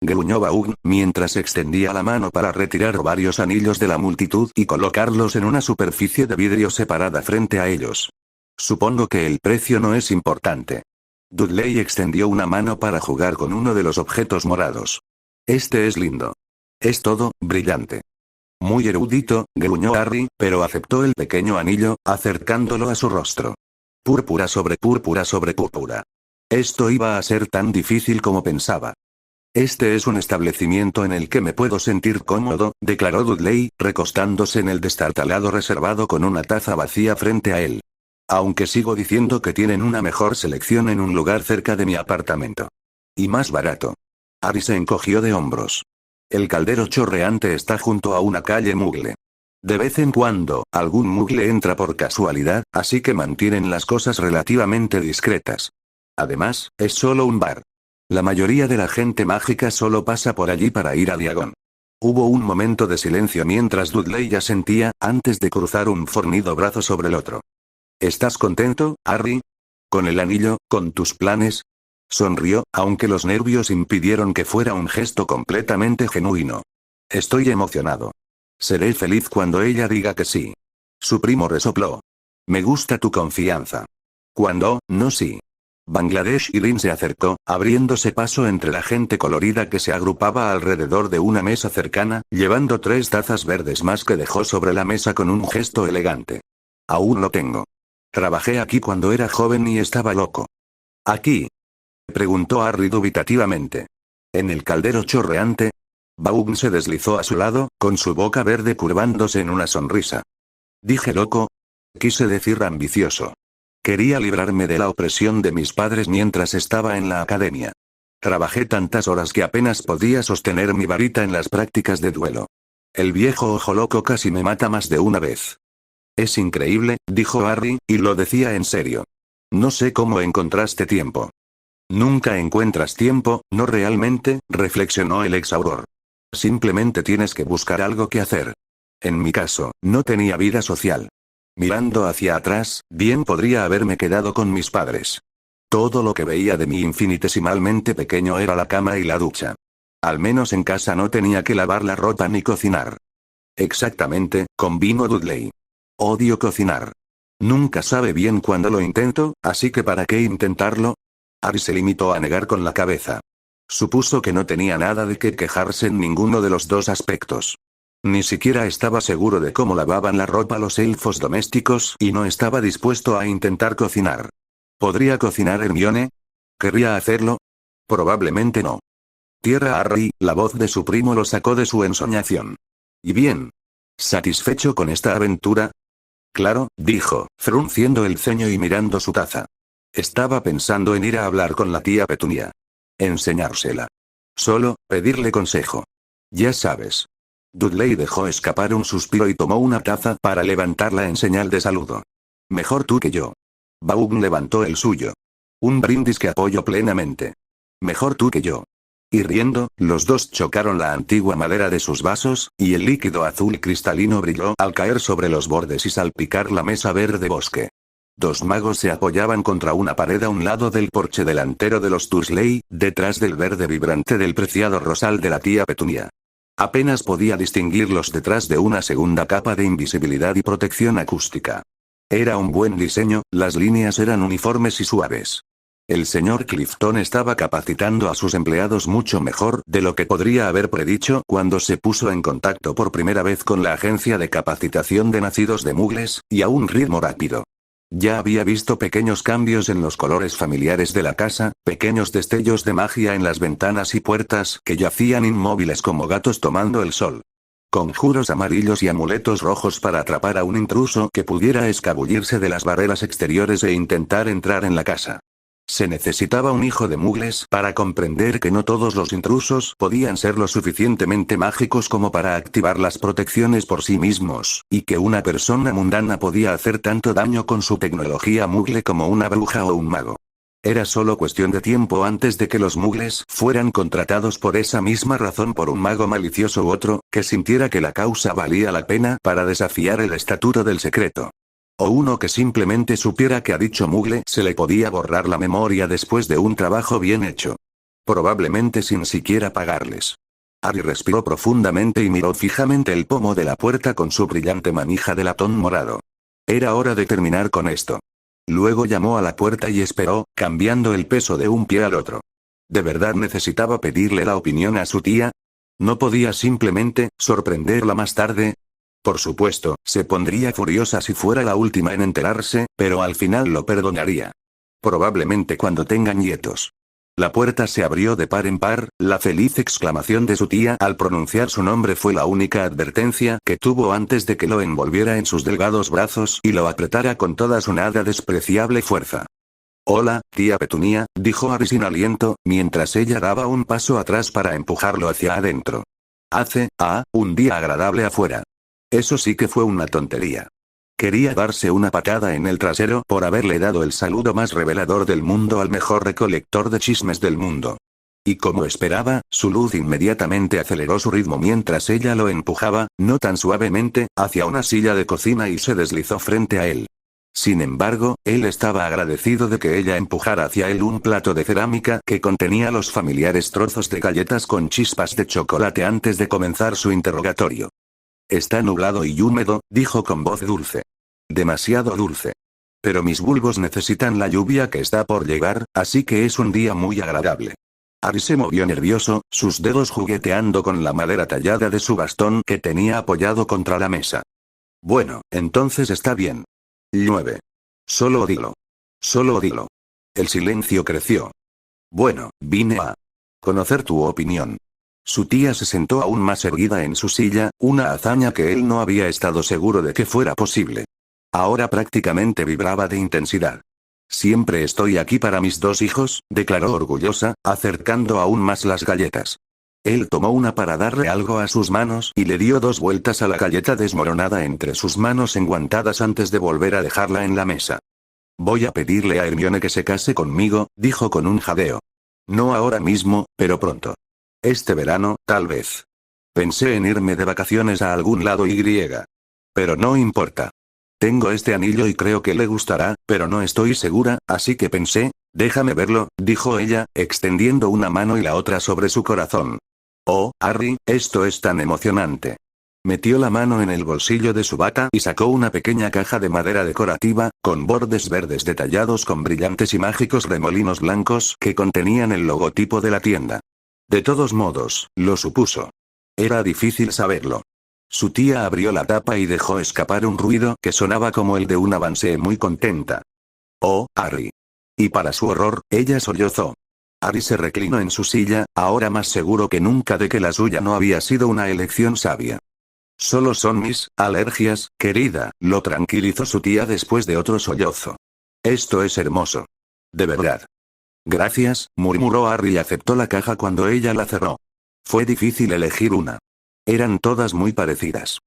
A: Gruñó Vaughn, mientras extendía la mano para retirar varios anillos de la multitud y colocarlos en una superficie de vidrio separada frente a ellos. Supongo que el precio no es importante. Dudley extendió una mano para jugar con uno de los objetos morados. Este es lindo. Es todo, brillante. Muy erudito, gruñó Harry, pero aceptó el pequeño anillo, acercándolo a su rostro. Púrpura sobre púrpura sobre púrpura. Esto iba a ser tan difícil como pensaba. Este es un establecimiento en el que me puedo sentir cómodo, declaró Dudley, recostándose en el destartalado reservado con una taza vacía frente a él. Aunque sigo diciendo que tienen una mejor selección en un lugar cerca de mi apartamento. Y más barato. Harry se encogió de hombros. El caldero chorreante está junto a una calle mugle. De vez en cuando, algún mugle entra por casualidad, así que mantienen las cosas relativamente discretas. Además, es solo un bar. La mayoría de la gente mágica solo pasa por allí para ir a Diagon. Hubo un momento de silencio mientras Dudley asentía, antes de cruzar un fornido brazo sobre el otro. ¿Estás contento, Harry? ¿Con el anillo, con tus planes? Sonrió, aunque los nervios impidieron que fuera un gesto completamente genuino. Estoy emocionado. Seré feliz cuando ella diga que sí. Su primo resopló. Me gusta tu confianza. Cuando, no sí. Bangladesh y Lynn se acercó, abriéndose paso entre la gente colorida que se agrupaba alrededor de una mesa cercana, llevando 3 tazas verdes más que dejó sobre la mesa con un gesto elegante. Aún lo tengo. Trabajé aquí cuando era joven y estaba loco. ¿Aquí? Preguntó Harry dubitativamente. ¿En el caldero chorreante? Vaughn se deslizó a su lado, con su boca verde curvándose en una sonrisa. ¿Dije loco? Quise decir ambicioso. Quería librarme de la opresión de mis padres mientras estaba en la academia. Trabajé tantas horas que apenas podía sostener mi varita en las prácticas de duelo. El viejo ojo loco casi me mata más de una vez. Es increíble, dijo Harry, y lo decía en serio. No sé cómo encontraste tiempo. Nunca encuentras tiempo, no realmente, reflexionó el exauror. Simplemente tienes que buscar algo que hacer. En mi caso, no tenía vida social. Mirando hacia atrás, bien podría haberme quedado con mis padres. Todo lo que veía de mí infinitesimalmente pequeño era la cama y la ducha. Al menos en casa no tenía que lavar la ropa ni cocinar. Exactamente, convino Dudley. Odio cocinar. Nunca sabe bien cuando lo intento, así que ¿para qué intentarlo? Harry se limitó a negar con la cabeza. Supuso que no tenía nada de qué quejarse en ninguno de los dos aspectos. Ni siquiera estaba seguro de cómo lavaban la ropa los elfos domésticos y no estaba dispuesto a intentar cocinar. ¿Podría cocinar Hermione? ¿Querría hacerlo? Probablemente no. Tierra Harry, la voz de su primo lo sacó de su ensoñación. ¿Y bien? ¿Satisfecho con esta aventura? Claro, dijo, frunciendo el ceño y mirando su taza. Estaba pensando en ir a hablar con la tía Petunia. Enseñársela. Solo, pedirle consejo. Ya sabes. Dudley dejó escapar un suspiro y tomó una taza para levantarla en señal de saludo. Mejor tú que yo. Vaughn levantó el suyo. Un brindis que apoyó plenamente. Mejor tú que yo. Y riendo, los dos chocaron la antigua madera de sus vasos, y el líquido azul cristalino brilló al caer sobre los bordes y salpicar la mesa verde bosque. Dos magos se apoyaban contra una pared a un lado del porche delantero de los Dursley, detrás del verde vibrante del preciado rosal de la tía Petunia. Apenas podía distinguirlos detrás de una segunda capa de invisibilidad y protección acústica. Era un buen diseño, las líneas eran uniformes y suaves. El señor Clifton estaba capacitando a sus empleados mucho mejor de lo que podría haber predicho cuando se puso en contacto por primera vez con la agencia de capacitación de nacidos de Muggles, y a un ritmo rápido. Ya había visto pequeños cambios en los colores familiares de la casa, pequeños destellos de magia en las ventanas y puertas que yacían inmóviles como gatos tomando el sol. Conjuros amarillos y amuletos rojos para atrapar a un intruso que pudiera escabullirse de las barreras exteriores e intentar entrar en la casa. Se necesitaba un hijo de Muggles para comprender que no todos los intrusos podían ser lo suficientemente mágicos como para activar las protecciones por sí mismos, y que una persona mundana podía hacer tanto daño con su tecnología Muggle como una bruja o un mago. Era solo cuestión de tiempo antes de que los Muggles fueran contratados por esa misma razón por un mago malicioso u otro, que sintiera que la causa valía la pena para desafiar el estatuto del secreto. O uno que simplemente supiera que a dicho Muggle se le podía borrar la memoria después de un trabajo bien hecho. Probablemente sin siquiera pagarles. Harry respiró profundamente y miró fijamente el pomo de la puerta con su brillante manija de latón morado. Era hora de terminar con esto. Luego llamó a la puerta y esperó, cambiando el peso de un pie al otro. ¿De verdad necesitaba pedirle la opinión a su tía? ¿No podía simplemente sorprenderla más tarde? Por supuesto, se pondría furiosa si fuera la última en enterarse, pero al final lo perdonaría. Probablemente cuando tengan nietos. La puerta se abrió de par en par, la feliz exclamación de su tía al pronunciar su nombre fue la única advertencia que tuvo antes de que lo envolviera en sus delgados brazos y lo apretara con toda su nada despreciable fuerza. Hola, tía Petunia, dijo Harry sin aliento, mientras ella daba un paso atrás para empujarlo hacia adentro. Hace, un día agradable afuera. Eso sí que fue una tontería. Quería darse una patada en el trasero por haberle dado el saludo más revelador del mundo al mejor recolector de chismes del mundo. Y como esperaba, su luz inmediatamente aceleró su ritmo mientras ella lo empujaba, no tan suavemente, hacia una silla de cocina y se deslizó frente a él. Sin embargo, él estaba agradecido de que ella empujara hacia él un plato de cerámica que contenía los familiares trozos de galletas con chispas de chocolate antes de comenzar su interrogatorio. Está nublado y húmedo, dijo con voz dulce. Demasiado dulce. Pero mis bulbos necesitan la lluvia que está por llegar, así que es un día muy agradable. Harry se movió nervioso, sus dedos jugueteando con la madera tallada de su bastón que tenía apoyado contra la mesa. Bueno, entonces está bien. Llueve. Solo dilo. Solo dilo. El silencio creció. Bueno, vine a conocer tu opinión. Su tía se sentó aún más erguida en su silla, una hazaña que él no había estado seguro de que fuera posible. Ahora prácticamente vibraba de intensidad. Siempre estoy aquí para mis dos hijos, declaró orgullosa, acercando aún más las galletas. Él tomó una para darle algo a sus manos y le dio 2 vueltas a la galleta desmoronada entre sus manos enguantadas antes de volver a dejarla en la mesa. Voy a pedirle a Hermione que se case conmigo, dijo con un jadeo. No ahora mismo, pero pronto. Este verano, tal vez. Pensé en irme de vacaciones a algún lado Pero no importa. Tengo este anillo y creo que le gustará, pero no estoy segura, así que pensé, déjame verlo, dijo ella, extendiendo una mano y la otra sobre su corazón. Oh, Harry, esto es tan emocionante. Metió la mano en el bolsillo de su bata y sacó una pequeña caja de madera decorativa, con bordes verdes detallados con brillantes y mágicos remolinos blancos que contenían el logotipo de la tienda. De todos modos, lo supuso. Era difícil saberlo. Su tía abrió la tapa y dejó escapar un ruido que sonaba como el de una Banshee muy contenta. Oh, Harry. Y para su horror, ella sollozó. Harry se reclinó en su silla, ahora más seguro que nunca de que la suya no había sido una elección sabia. Solo son mis alergias, querida, lo tranquilizó su tía después de otro sollozo. Esto es hermoso. De verdad. Gracias, murmuró Harry y aceptó la caja cuando ella la cerró. Fue difícil elegir una. Eran todas muy parecidas.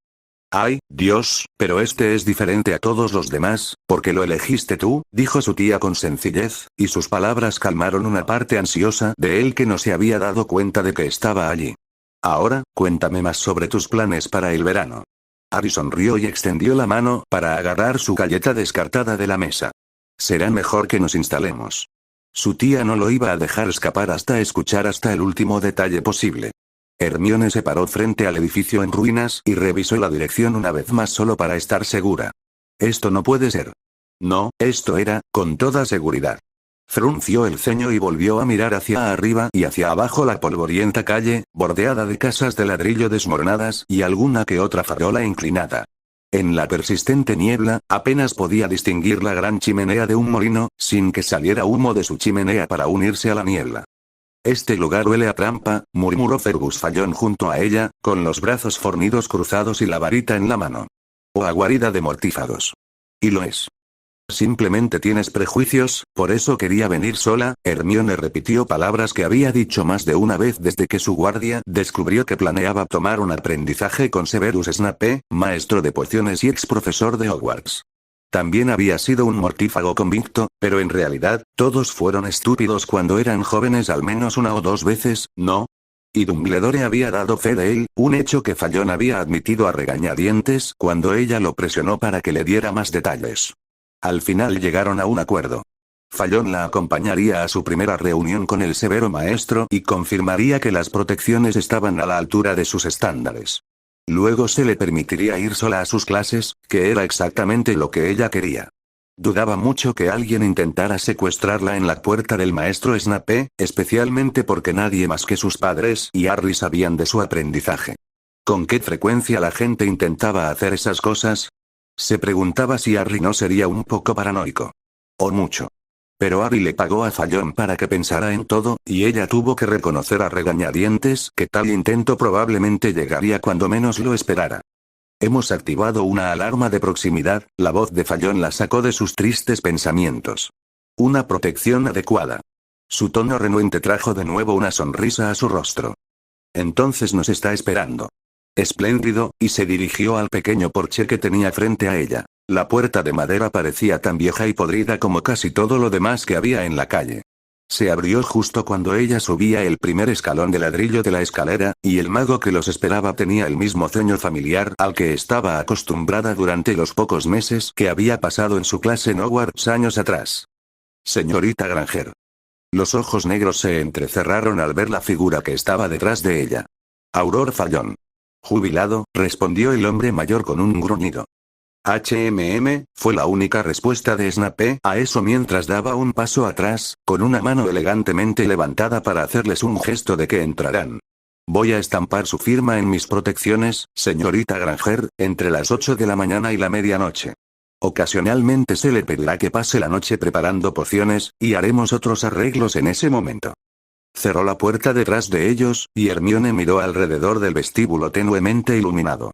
A: Ay, Dios, pero este es diferente a todos los demás, porque lo elegiste tú, dijo su tía con sencillez, y sus palabras calmaron una parte ansiosa de él que no se había dado cuenta de que estaba allí. Ahora, cuéntame más sobre tus planes para el verano. Harry sonrió y extendió la mano para agarrar su galleta descartada de la mesa. Será mejor que nos instalemos. Su tía no lo iba a dejar escapar hasta escuchar hasta el último detalle posible. Hermione se paró frente al edificio en ruinas y revisó la dirección una vez más solo para estar segura. Esto no puede ser. No, esto era, con toda seguridad. Frunció el ceño y volvió a mirar hacia arriba y hacia abajo la polvorienta calle, bordeada de casas de ladrillo desmoronadas y alguna que otra farola inclinada. En la persistente niebla, apenas podía distinguir la gran chimenea de un molino, sin que saliera humo de su chimenea para unirse a la niebla. Este lugar huele a trampa, murmuró Fergus Fallon junto a ella, con los brazos fornidos cruzados y la varita en la mano. O a guarida de mortífagos. Y lo es. Simplemente tienes prejuicios, por eso quería venir sola. Hermione repitió palabras que había dicho más de una vez desde que su guardia descubrió que planeaba tomar un aprendizaje con Severus Snape, maestro de pociones y ex profesor de Hogwarts. También había sido un mortífago convicto, pero en realidad, todos fueron estúpidos cuando eran jóvenes al menos una o dos veces, ¿no? Y Dumbledore había dado fe de él, un hecho que Fallon había admitido a regañadientes cuando ella lo presionó para que le diera más detalles. Al final llegaron a un acuerdo. Fallon la acompañaría a su primera reunión con el severo maestro y confirmaría que las protecciones estaban a la altura de sus estándares. Luego se le permitiría ir sola a sus clases, que era exactamente lo que ella quería. Dudaba mucho que alguien intentara secuestrarla en la puerta del maestro Snape, especialmente porque nadie más que sus padres y Harry sabían de su aprendizaje. ¿Con qué frecuencia la gente intentaba hacer esas cosas? Se preguntaba si Harry no sería un poco paranoico. O mucho. Pero Harry le pagó a Fallon para que pensara en todo, y ella tuvo que reconocer a regañadientes que tal intento probablemente llegaría cuando menos lo esperara. Hemos activado una alarma de proximidad, la voz de Fallon la sacó de sus tristes pensamientos. Una protección adecuada. Su tono renuente trajo de nuevo una sonrisa a su rostro. Entonces nos está esperando. Espléndido, y se dirigió al pequeño porche que tenía frente a ella. La puerta de madera parecía tan vieja y podrida como casi todo lo demás que había en la calle. Se abrió justo cuando ella subía el primer escalón de ladrillo de la escalera, y el mago que los esperaba tenía el mismo ceño familiar al que estaba acostumbrada durante los pocos meses que había pasado en su clase en Hogwarts años atrás. Señorita Granger. Los ojos negros se entrecerraron al ver la figura que estaba detrás de ella. Auror Fallon. Jubilado, respondió el hombre mayor con un gruñido. Fue la única respuesta de Snape a eso mientras daba un paso atrás, con una mano elegantemente levantada para hacerles un gesto de que entrarán. Voy a estampar su firma en mis protecciones, señorita Granger, entre las 8 de la mañana y la medianoche. Ocasionalmente se le pedirá que pase la noche preparando pociones, y haremos otros arreglos en ese momento. Cerró la puerta detrás de ellos, y Hermione miró alrededor del vestíbulo tenuemente iluminado.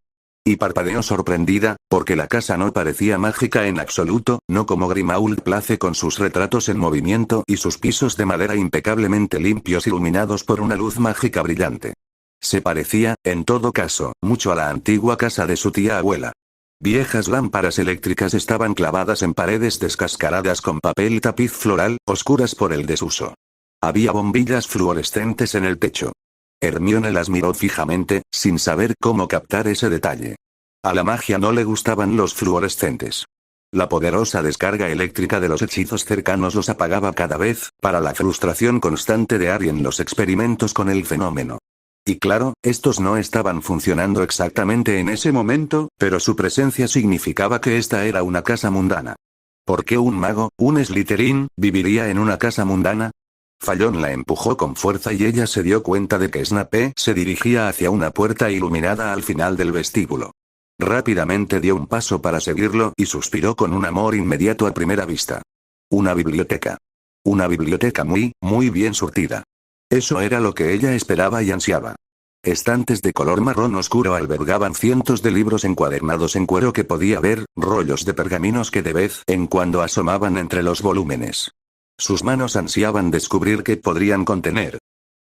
A: Y parpadeó sorprendida, porque la casa no parecía mágica en absoluto, no como Grimmauld Place con sus retratos en movimiento y sus pisos de madera impecablemente limpios iluminados por una luz mágica brillante. Se parecía, en todo caso, mucho a la antigua casa de su tía abuela. Viejas lámparas eléctricas estaban clavadas en paredes descascaradas con papel y tapiz floral, oscuras por el desuso. Había bombillas fluorescentes en el techo. Hermione las miró fijamente, sin saber cómo captar ese detalle. A la magia no le gustaban los fluorescentes. La poderosa descarga eléctrica de los hechizos cercanos los apagaba cada vez, para la frustración constante de Harry en los experimentos con el fenómeno. Y claro, estos no estaban funcionando exactamente en ese momento, pero su presencia significaba que esta era una casa mundana. ¿Por qué un mago, un Slytherin, viviría en una casa mundana? Fallon la empujó con fuerza y ella se dio cuenta de que Snape se dirigía hacia una puerta iluminada al final del vestíbulo. Rápidamente dio un paso para seguirlo y suspiró con un amor inmediato a primera vista. Una biblioteca. Una biblioteca muy bien surtida. Eso era lo que ella esperaba y ansiaba. Estantes de color marrón oscuro albergaban cientos de libros encuadernados en cuero que podía ver, rollos de pergaminos que de vez en cuando asomaban entre los volúmenes. Sus manos ansiaban descubrir qué podrían contener.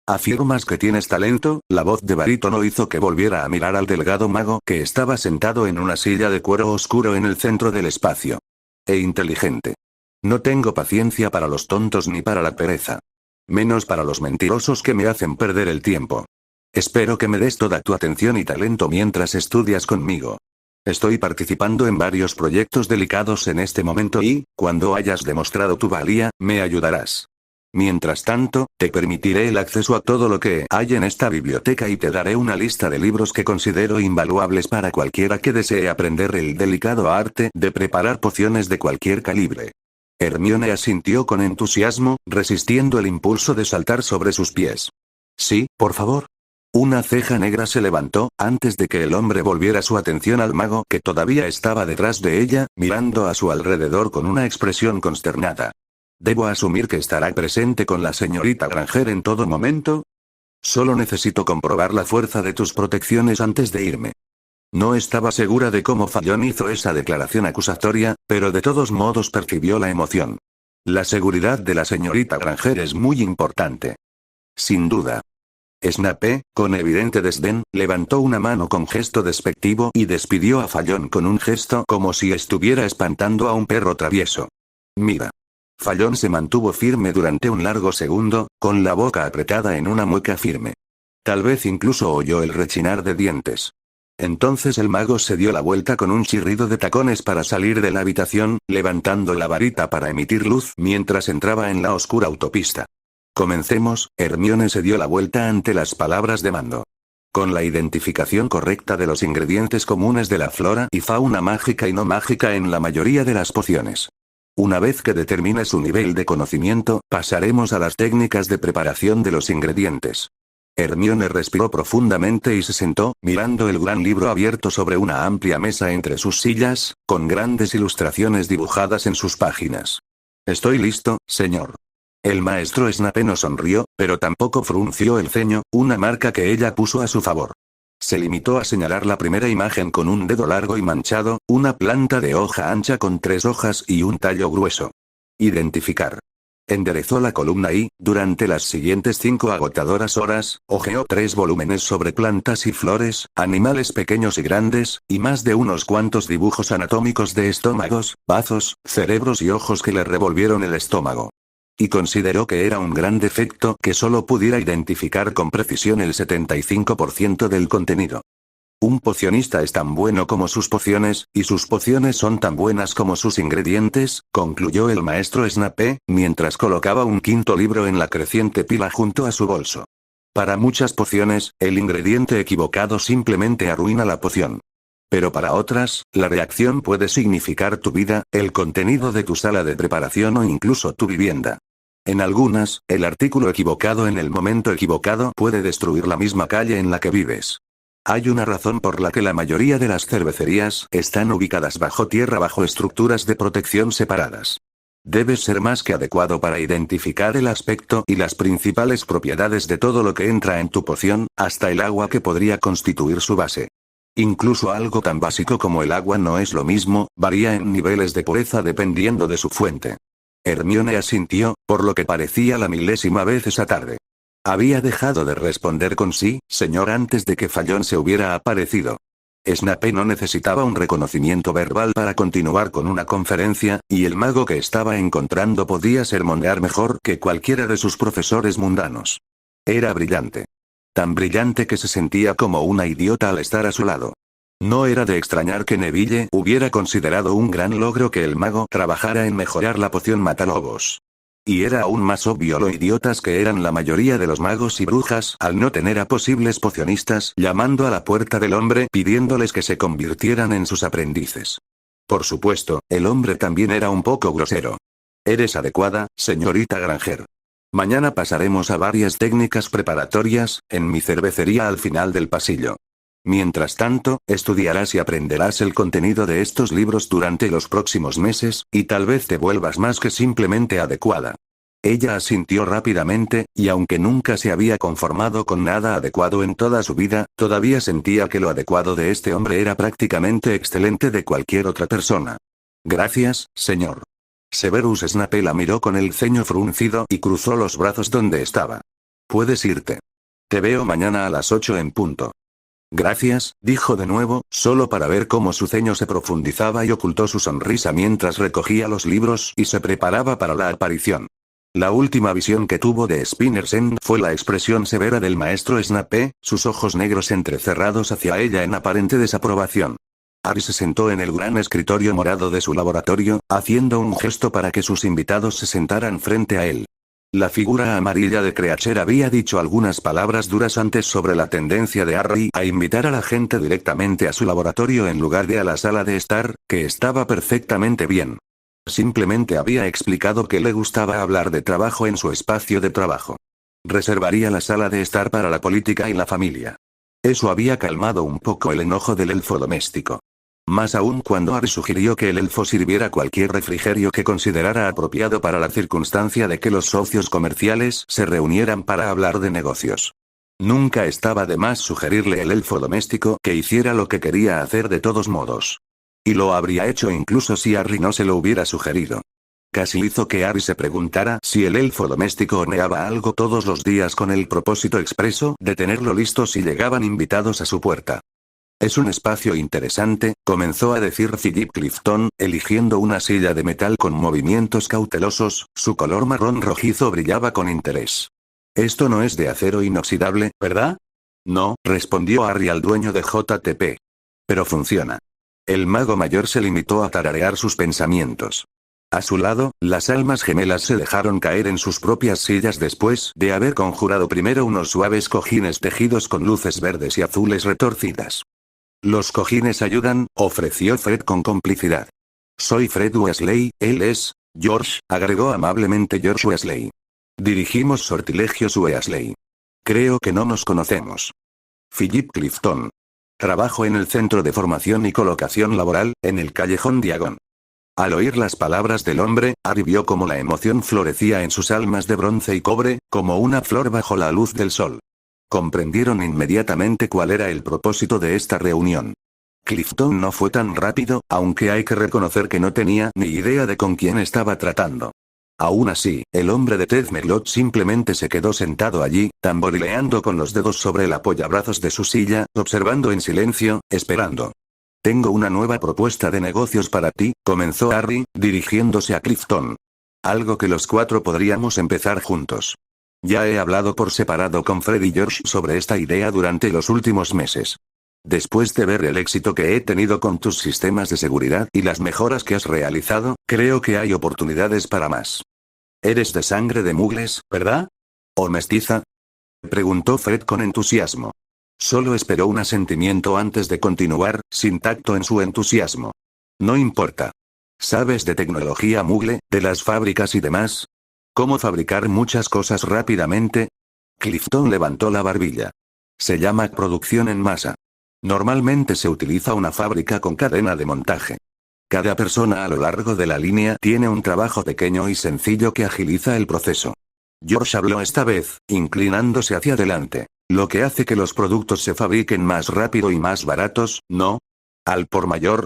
A: ¿Afirmas que tienes talento? La voz de barítono hizo que volviera a mirar al delgado mago que estaba sentado en una silla de cuero oscuro en el centro del espacio. Inteligente. No tengo paciencia para los tontos ni para la pereza. Menos para los mentirosos que me hacen perder el tiempo. Espero que me des toda tu atención y talento mientras estudias conmigo. Estoy participando en varios proyectos delicados en este momento y, cuando hayas demostrado tu valía, me ayudarás. Mientras tanto, te permitiré el acceso a todo lo que hay en esta biblioteca y te daré una lista de libros que considero invaluables para cualquiera que desee aprender el delicado arte de preparar pociones de cualquier calibre. Hermione asintió con entusiasmo, resistiendo el impulso de saltar sobre sus pies. Sí, por favor. Una ceja negra se levantó, antes de que el hombre volviera su atención al mago que todavía estaba detrás de ella, mirando a su alrededor con una expresión consternada. ¿Debo asumir que estará presente con la señorita Granger en todo momento? Solo necesito comprobar la fuerza de tus protecciones antes de irme. No estaba segura de cómo Fallon hizo esa declaración acusatoria, pero de todos modos percibió la emoción. La seguridad de la señorita Granger es muy importante. Sin duda. Snape, con evidente desdén, levantó una mano con gesto despectivo y despidió a Fallon con un gesto como si estuviera espantando a un perro travieso. Mira. Fallon se mantuvo firme durante un largo segundo, con la boca apretada en una mueca firme. Tal vez incluso oyó el rechinar de dientes. Entonces el mago se dio la vuelta con un chirrido de tacones para salir de la habitación, levantando la varita para emitir luz mientras entraba en la oscura autopista. Comencemos. Hermione se dio la vuelta ante las palabras de mando. Con la identificación correcta de los ingredientes comunes de la flora y fauna mágica y no mágica en la mayoría de las pociones. Una vez que determine su nivel de conocimiento, pasaremos a las técnicas de preparación de los ingredientes. Hermione respiró profundamente y se sentó, mirando el gran libro abierto sobre una amplia mesa entre sus sillas, con grandes ilustraciones dibujadas en sus páginas. Estoy listo, señor. El maestro Snape no sonrió, pero tampoco frunció el ceño, una marca que ella puso a su favor. Se limitó a señalar la primera imagen con un dedo largo y manchado, una planta de hoja ancha con 3 hojas y un tallo grueso. Identificar. Enderezó la columna y, durante las siguientes 5 agotadoras horas, hojeó 3 volúmenes sobre plantas y flores, animales pequeños y grandes, y más de unos cuantos dibujos anatómicos de estómagos, bazos, cerebros y ojos que le revolvieron el estómago. Y consideró que era un gran defecto que solo pudiera identificar con precisión el 75% del contenido. Un pocionista es tan bueno como sus pociones, y sus pociones son tan buenas como sus ingredientes, concluyó el maestro Snape, mientras colocaba un 5.º libro en la creciente pila junto a su bolso. Para muchas pociones, el ingrediente equivocado simplemente arruina la poción. Pero para otras, la reacción puede significar tu vida, el contenido de tu sala de preparación o incluso tu vivienda. En algunas, el artículo equivocado en el momento equivocado puede destruir la misma calle en la que vives. Hay una razón por la que la mayoría de las cervecerías están ubicadas bajo tierra bajo estructuras de protección separadas. Debes ser más que adecuado para identificar el aspecto y las principales propiedades de todo lo que entra en tu poción, hasta el agua que podría constituir su base. Incluso algo tan básico como el agua no es lo mismo, varía en niveles de pureza dependiendo de su fuente. Hermione asintió, por lo que parecía la 1000ª vez esa tarde. Había dejado de responder con sí, señor, antes de que Fallon se hubiera aparecido. Snape no necesitaba un reconocimiento verbal para continuar con una conferencia, y el mago que estaba encontrando podía sermonear mejor que cualquiera de sus profesores mundanos. Era brillante. Tan brillante que se sentía como una idiota al estar a su lado. No era de extrañar que Neville hubiera considerado un gran logro que el mago trabajara en mejorar la poción matalobos. Y era aún más obvio lo idiotas que eran la mayoría de los magos y brujas al no tener a posibles pocionistas llamando a la puerta del hombre pidiéndoles que se convirtieran en sus aprendices. Por supuesto, el hombre también era un poco grosero. Eres adecuada, señorita Granger. Mañana pasaremos a varias técnicas preparatorias, en mi cervecería al final del pasillo. Mientras tanto, estudiarás y aprenderás el contenido de estos libros durante los próximos meses, y tal vez te vuelvas más que simplemente adecuada. Ella asintió rápidamente, y aunque nunca se había conformado con nada adecuado en toda su vida, todavía sentía que lo adecuado de este hombre era prácticamente excelente de cualquier otra persona. Gracias, señor. Severus Snape la miró con el ceño fruncido y cruzó los brazos donde estaba. Puedes irte. Te veo mañana a las 8 en punto. Gracias, dijo de nuevo, solo para ver cómo su ceño se profundizaba y ocultó su sonrisa mientras recogía los libros y se preparaba para la aparición. La última visión que tuvo de Spinner's End fue la expresión severa del maestro Snape, sus ojos negros entrecerrados hacia ella en aparente desaprobación. Harry se sentó en el gran escritorio morado de su laboratorio, haciendo un gesto para que sus invitados se sentaran frente a él. La figura amarilla de Creacher había dicho algunas palabras duras antes sobre la tendencia de Harry a invitar a la gente directamente a su laboratorio en lugar de a la sala de estar, que estaba perfectamente bien. Simplemente había explicado que le gustaba hablar de trabajo en su espacio de trabajo. Reservaría la sala de estar para la política y la familia. Eso había calmado un poco el enojo del elfo doméstico. Más aún cuando Harry sugirió que el elfo sirviera cualquier refrigerio que considerara apropiado para la circunstancia de que los socios comerciales se reunieran para hablar de negocios. Nunca estaba de más sugerirle el elfo doméstico que hiciera lo que quería hacer de todos modos. Y lo habría hecho incluso si Harry no se lo hubiera sugerido. Casi hizo que Harry se preguntara si el elfo doméstico horneaba algo todos los días con el propósito expreso de tenerlo listo si llegaban invitados a su puerta. Es un espacio interesante, comenzó a decir Philip Clifton, eligiendo una silla de metal con movimientos cautelosos, su color marrón rojizo brillaba con interés. Esto no es de acero inoxidable, ¿verdad? No, respondió Harry al dueño de JTP. Pero funciona. El mago mayor se limitó a tararear sus pensamientos. A su lado, las almas gemelas se dejaron caer en sus propias sillas después de haber conjurado primero unos suaves cojines tejidos con luces verdes y azules retorcidas. Los cojines ayudan, ofreció Fred con complicidad. Soy Fred Weasley, él es George, agregó amablemente George Weasley. Dirigimos Sortilegios Weasley. Creo que no nos conocemos. Philip Clifton. Trabajo en el Centro de Formación y Colocación Laboral, en el Callejón Diagon. Al oír las palabras del hombre, Harry vio cómo la emoción florecía en sus almas de bronce y cobre, como una flor bajo la luz del sol. Comprendieron inmediatamente cuál era el propósito de esta reunión. Clifton no fue tan rápido, aunque hay que reconocer que no tenía ni idea de con quién estaba tratando. Aún así, el hombre de Ted Merlot simplemente se quedó sentado allí, tamborileando con los dedos sobre el apoyabrazos de su silla, observando en silencio, esperando. Tengo una nueva propuesta de negocios para ti, comenzó Harry, dirigiéndose a Clifton. Algo que los cuatro podríamos empezar juntos. Ya he hablado por separado con Fred y George sobre esta idea durante los últimos meses. Después de ver el éxito que he tenido con tus sistemas de seguridad y las mejoras que has realizado, creo que hay oportunidades para más. Eres de sangre de mugles, ¿verdad? ¿O mestiza? Preguntó Fred con entusiasmo. Solo esperó un asentimiento antes de continuar, sin tacto en su entusiasmo. No importa. ¿Sabes de tecnología mugle, de las fábricas y demás? ¿Cómo fabricar muchas cosas rápidamente? Clifton levantó la barbilla. Se llama producción en masa. Normalmente se utiliza una fábrica con cadena de montaje. Cada persona a lo largo de la línea tiene un trabajo pequeño y sencillo que agiliza el proceso. George habló esta vez, inclinándose hacia adelante. Lo que hace que los productos se fabriquen más rápido y más baratos, ¿no? Al por mayor.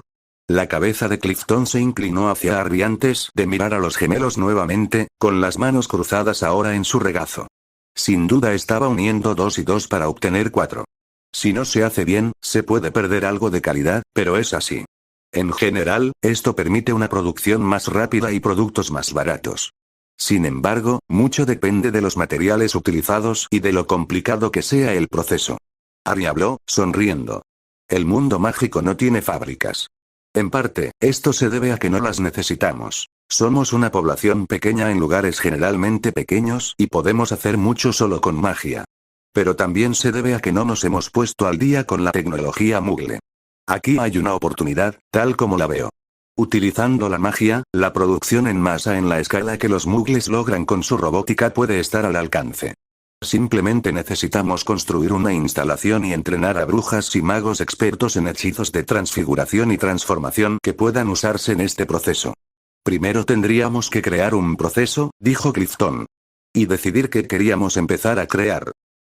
A: La cabeza de Clifton se inclinó hacia Harry antes de mirar a los gemelos nuevamente, con las manos cruzadas ahora en su regazo. Sin duda estaba uniendo 2 y 2 para obtener 4. Si no se hace bien, se puede perder algo de calidad, pero es así. En general, esto permite una producción más rápida y productos más baratos. Sin embargo, mucho depende de los materiales utilizados y de lo complicado que sea el proceso. Harry habló, sonriendo. El mundo mágico no tiene fábricas. En parte, esto se debe a que no las necesitamos. Somos una población pequeña en lugares generalmente pequeños y podemos hacer mucho solo con magia. Pero también se debe a que no nos hemos puesto al día con la tecnología Moogle. Aquí hay una oportunidad, tal como la veo. Utilizando la magia, la producción en masa en la escala que los Moogles logran con su robótica puede estar al alcance. Simplemente necesitamos construir una instalación y entrenar a brujas y magos expertos en hechizos de transfiguración y transformación que puedan usarse en este proceso. Primero tendríamos que crear un proceso, dijo Clifton. Y decidir qué queríamos empezar a crear.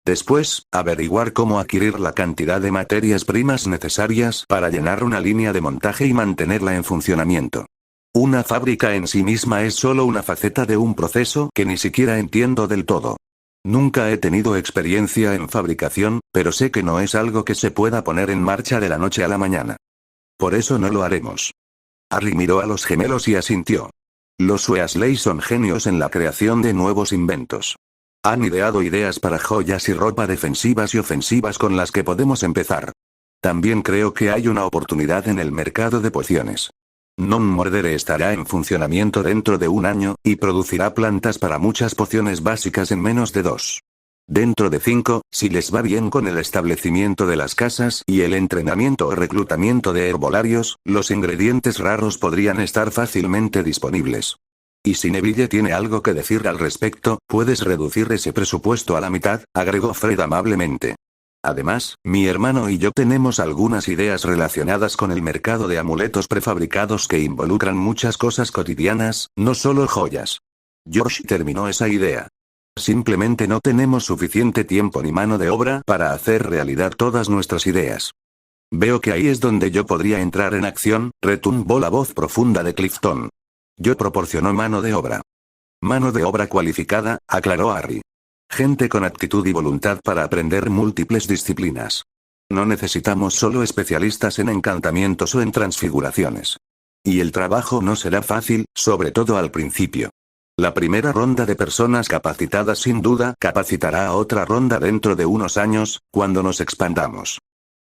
A: Después, averiguar cómo adquirir la cantidad de materias primas necesarias para llenar una línea de montaje y mantenerla en funcionamiento. Una fábrica en sí misma es solo una faceta de un proceso que ni siquiera entiendo del todo. Nunca he tenido experiencia en fabricación, pero sé que no es algo que se pueda poner en marcha de la noche a la mañana. Por eso no lo haremos. Harry miró a los gemelos y asintió. Los Weasley son genios en la creación de nuevos inventos. Han ideado ideas para joyas y ropa defensivas y ofensivas con las que podemos empezar. También creo que hay una oportunidad en el mercado de pociones. Non Mordere estará en funcionamiento dentro de un año, y producirá plantas para muchas pociones básicas en menos de 2. Dentro de 5, si les va bien con el establecimiento de las casas y el entrenamiento o reclutamiento de herbolarios, los ingredientes raros podrían estar fácilmente disponibles. Y si Neville tiene algo que decir al respecto, puedes reducir ese presupuesto a la mitad, agregó Fred amablemente. Además, mi hermano y yo tenemos algunas ideas relacionadas con el mercado de amuletos prefabricados que involucran muchas cosas cotidianas, no solo joyas. George terminó esa idea. Simplemente no tenemos suficiente tiempo ni mano de obra para hacer realidad todas nuestras ideas. Veo que ahí es donde yo podría entrar en acción, retumbó la voz profunda de Clifton. Yo proporciono mano de obra. Mano de obra cualificada, aclaró Harry. Gente con actitud y voluntad para aprender múltiples disciplinas. No necesitamos solo especialistas en encantamientos o en transfiguraciones. Y el trabajo no será fácil, sobre todo al principio. La primera ronda de personas capacitadas sin duda capacitará a otra ronda dentro de unos años, cuando nos expandamos.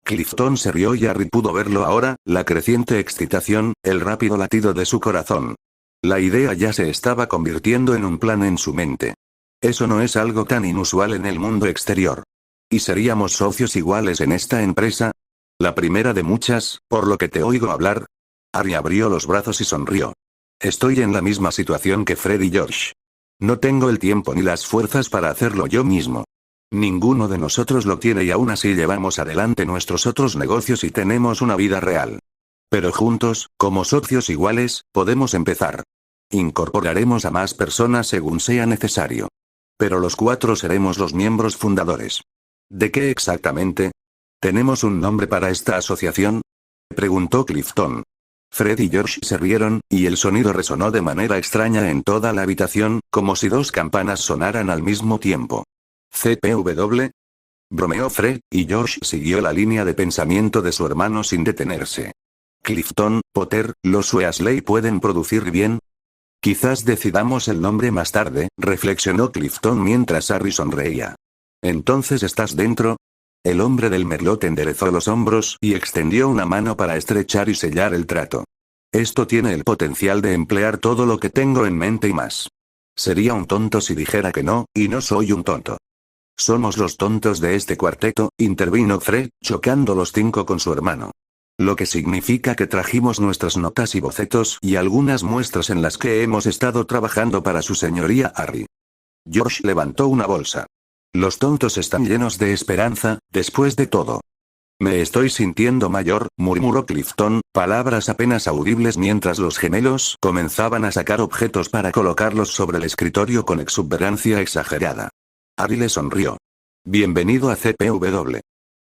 A: Clifton se rió y Harry pudo verlo ahora, la creciente excitación, el rápido latido de su corazón. La idea ya se estaba convirtiendo en un plan en su mente. Eso no es algo tan inusual en el mundo exterior. ¿Y seríamos socios iguales en esta empresa? La primera de muchas, por lo que te oigo hablar. Harry abrió los brazos y sonrió. Estoy en la misma situación que Fred y George. No tengo el tiempo ni las fuerzas para hacerlo yo mismo. Ninguno de nosotros lo tiene y aún así llevamos adelante nuestros otros negocios y tenemos una vida real. Pero juntos, como socios iguales, podemos empezar. Incorporaremos a más personas según sea necesario. Pero los 4 seremos los miembros fundadores. ¿De qué exactamente? ¿Tenemos un nombre para esta asociación?, preguntó Clifton. Fred y George se rieron, y el sonido resonó de manera extraña en toda la habitación, como si 2 campanas sonaran al mismo tiempo. ¿CPW? Bromeó Fred, y George siguió la línea de pensamiento de su hermano sin detenerse. Clifton, Potter, ¿los Weasley pueden producir bien? Quizás decidamos el nombre más tarde, reflexionó Clifton mientras Harry sonreía. ¿Entonces estás dentro? El hombre del merlot enderezó los hombros y extendió una mano para estrechar y sellar el trato. Esto tiene el potencial de emplear todo lo que tengo en mente y más. Sería un tonto si dijera que no, y no soy un tonto. Somos los tontos de este cuarteto, intervino Fred, chocando los 5 con su hermano. Lo que significa que trajimos nuestras notas y bocetos y algunas muestras en las que hemos estado trabajando para su señoría Harry. George levantó una bolsa. Los tontos están llenos de esperanza, después de todo. Me estoy sintiendo mayor, murmuró Clifton, palabras apenas audibles mientras los gemelos comenzaban a sacar objetos para colocarlos sobre el escritorio con exuberancia exagerada. Harry le sonrió. Bienvenido a CPW.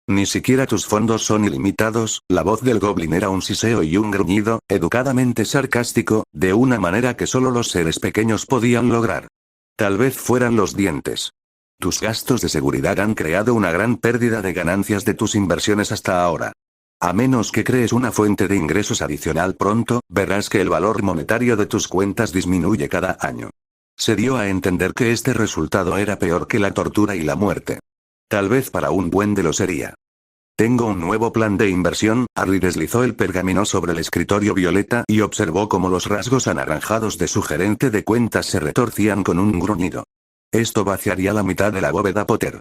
A: Ni siquiera tus fondos son ilimitados, la voz del goblin era un siseo y un gruñido, educadamente sarcástico, de una manera que solo los seres pequeños podían lograr. Tal vez fueran los dientes. Tus gastos de seguridad han creado una gran pérdida de ganancias de tus inversiones hasta ahora. A menos que crees una fuente de ingresos adicional pronto, verás que el valor monetario de tus cuentas disminuye cada año. Se dio a entender que este resultado era peor que la tortura y la muerte. Tal vez para un buen de lo sería. Tengo un nuevo plan de inversión. Harry deslizó el pergamino sobre el escritorio violeta y observó cómo los rasgos anaranjados de su gerente de cuentas se retorcían con un gruñido. Esto vaciaría la mitad de la bóveda Potter.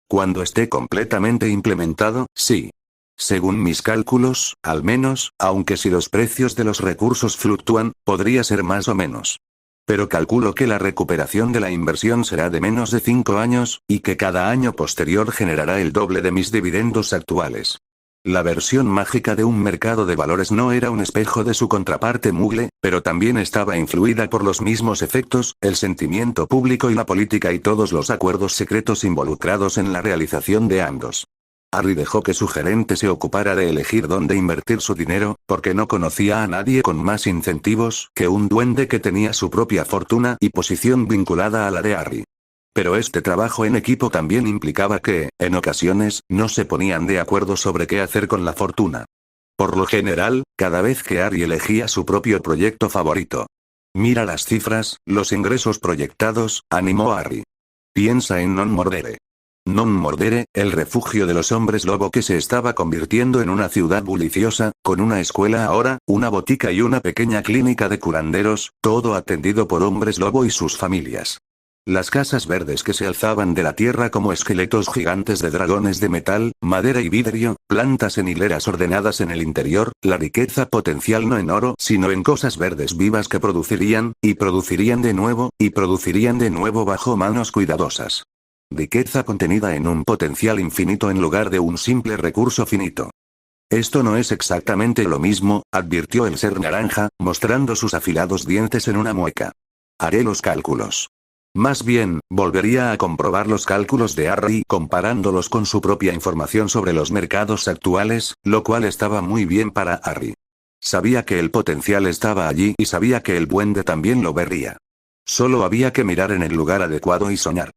A: Cuando esté completamente implementado, sí. Según mis cálculos, al menos, aunque si los precios de los recursos fluctúan, podría ser más o menos. Pero calculo que la recuperación de la inversión será de menos de 5 años, y que cada año posterior generará el doble de mis dividendos actuales. La versión mágica de un mercado de valores no era un espejo de su contraparte Mugle, pero también estaba influida por los mismos efectos, el sentimiento público y la política y todos los acuerdos secretos involucrados en la realización de ambos. Harry dejó que su gerente se ocupara de elegir dónde invertir su dinero, porque no conocía a nadie con más incentivos que un duende que tenía su propia fortuna y posición vinculada a la de Harry. Pero este trabajo en equipo también implicaba que, en ocasiones, no se ponían de acuerdo sobre qué hacer con la fortuna. Por lo general, cada vez que Harry elegía su propio proyecto favorito. Mira las cifras, los ingresos proyectados, animó a Harry. Piensa en Non Mordere. Non Mordere, el refugio de los hombres lobo que se estaba convirtiendo en una ciudad bulliciosa, con una escuela ahora, una botica y una pequeña clínica de curanderos, todo atendido por hombres lobo y sus familias. Las casas verdes que se alzaban de la tierra como esqueletos gigantes de dragones de metal, madera y vidrio, plantas en hileras ordenadas en el interior, la riqueza potencial no en oro sino en cosas verdes vivas que producirían, y producirían de nuevo, y producirían de nuevo bajo manos cuidadosas. Riqueza contenida en un potencial infinito en lugar de un simple recurso finito. Esto no es exactamente lo mismo, advirtió el ser naranja, mostrando sus afilados dientes en una mueca. Haré los cálculos. Más bien, volvería a comprobar los cálculos de Harry comparándolos con su propia información sobre los mercados actuales, lo cual estaba muy bien para Harry. Sabía que el potencial estaba allí y sabía que el duende también lo vería. Solo había que mirar en el lugar adecuado y soñar.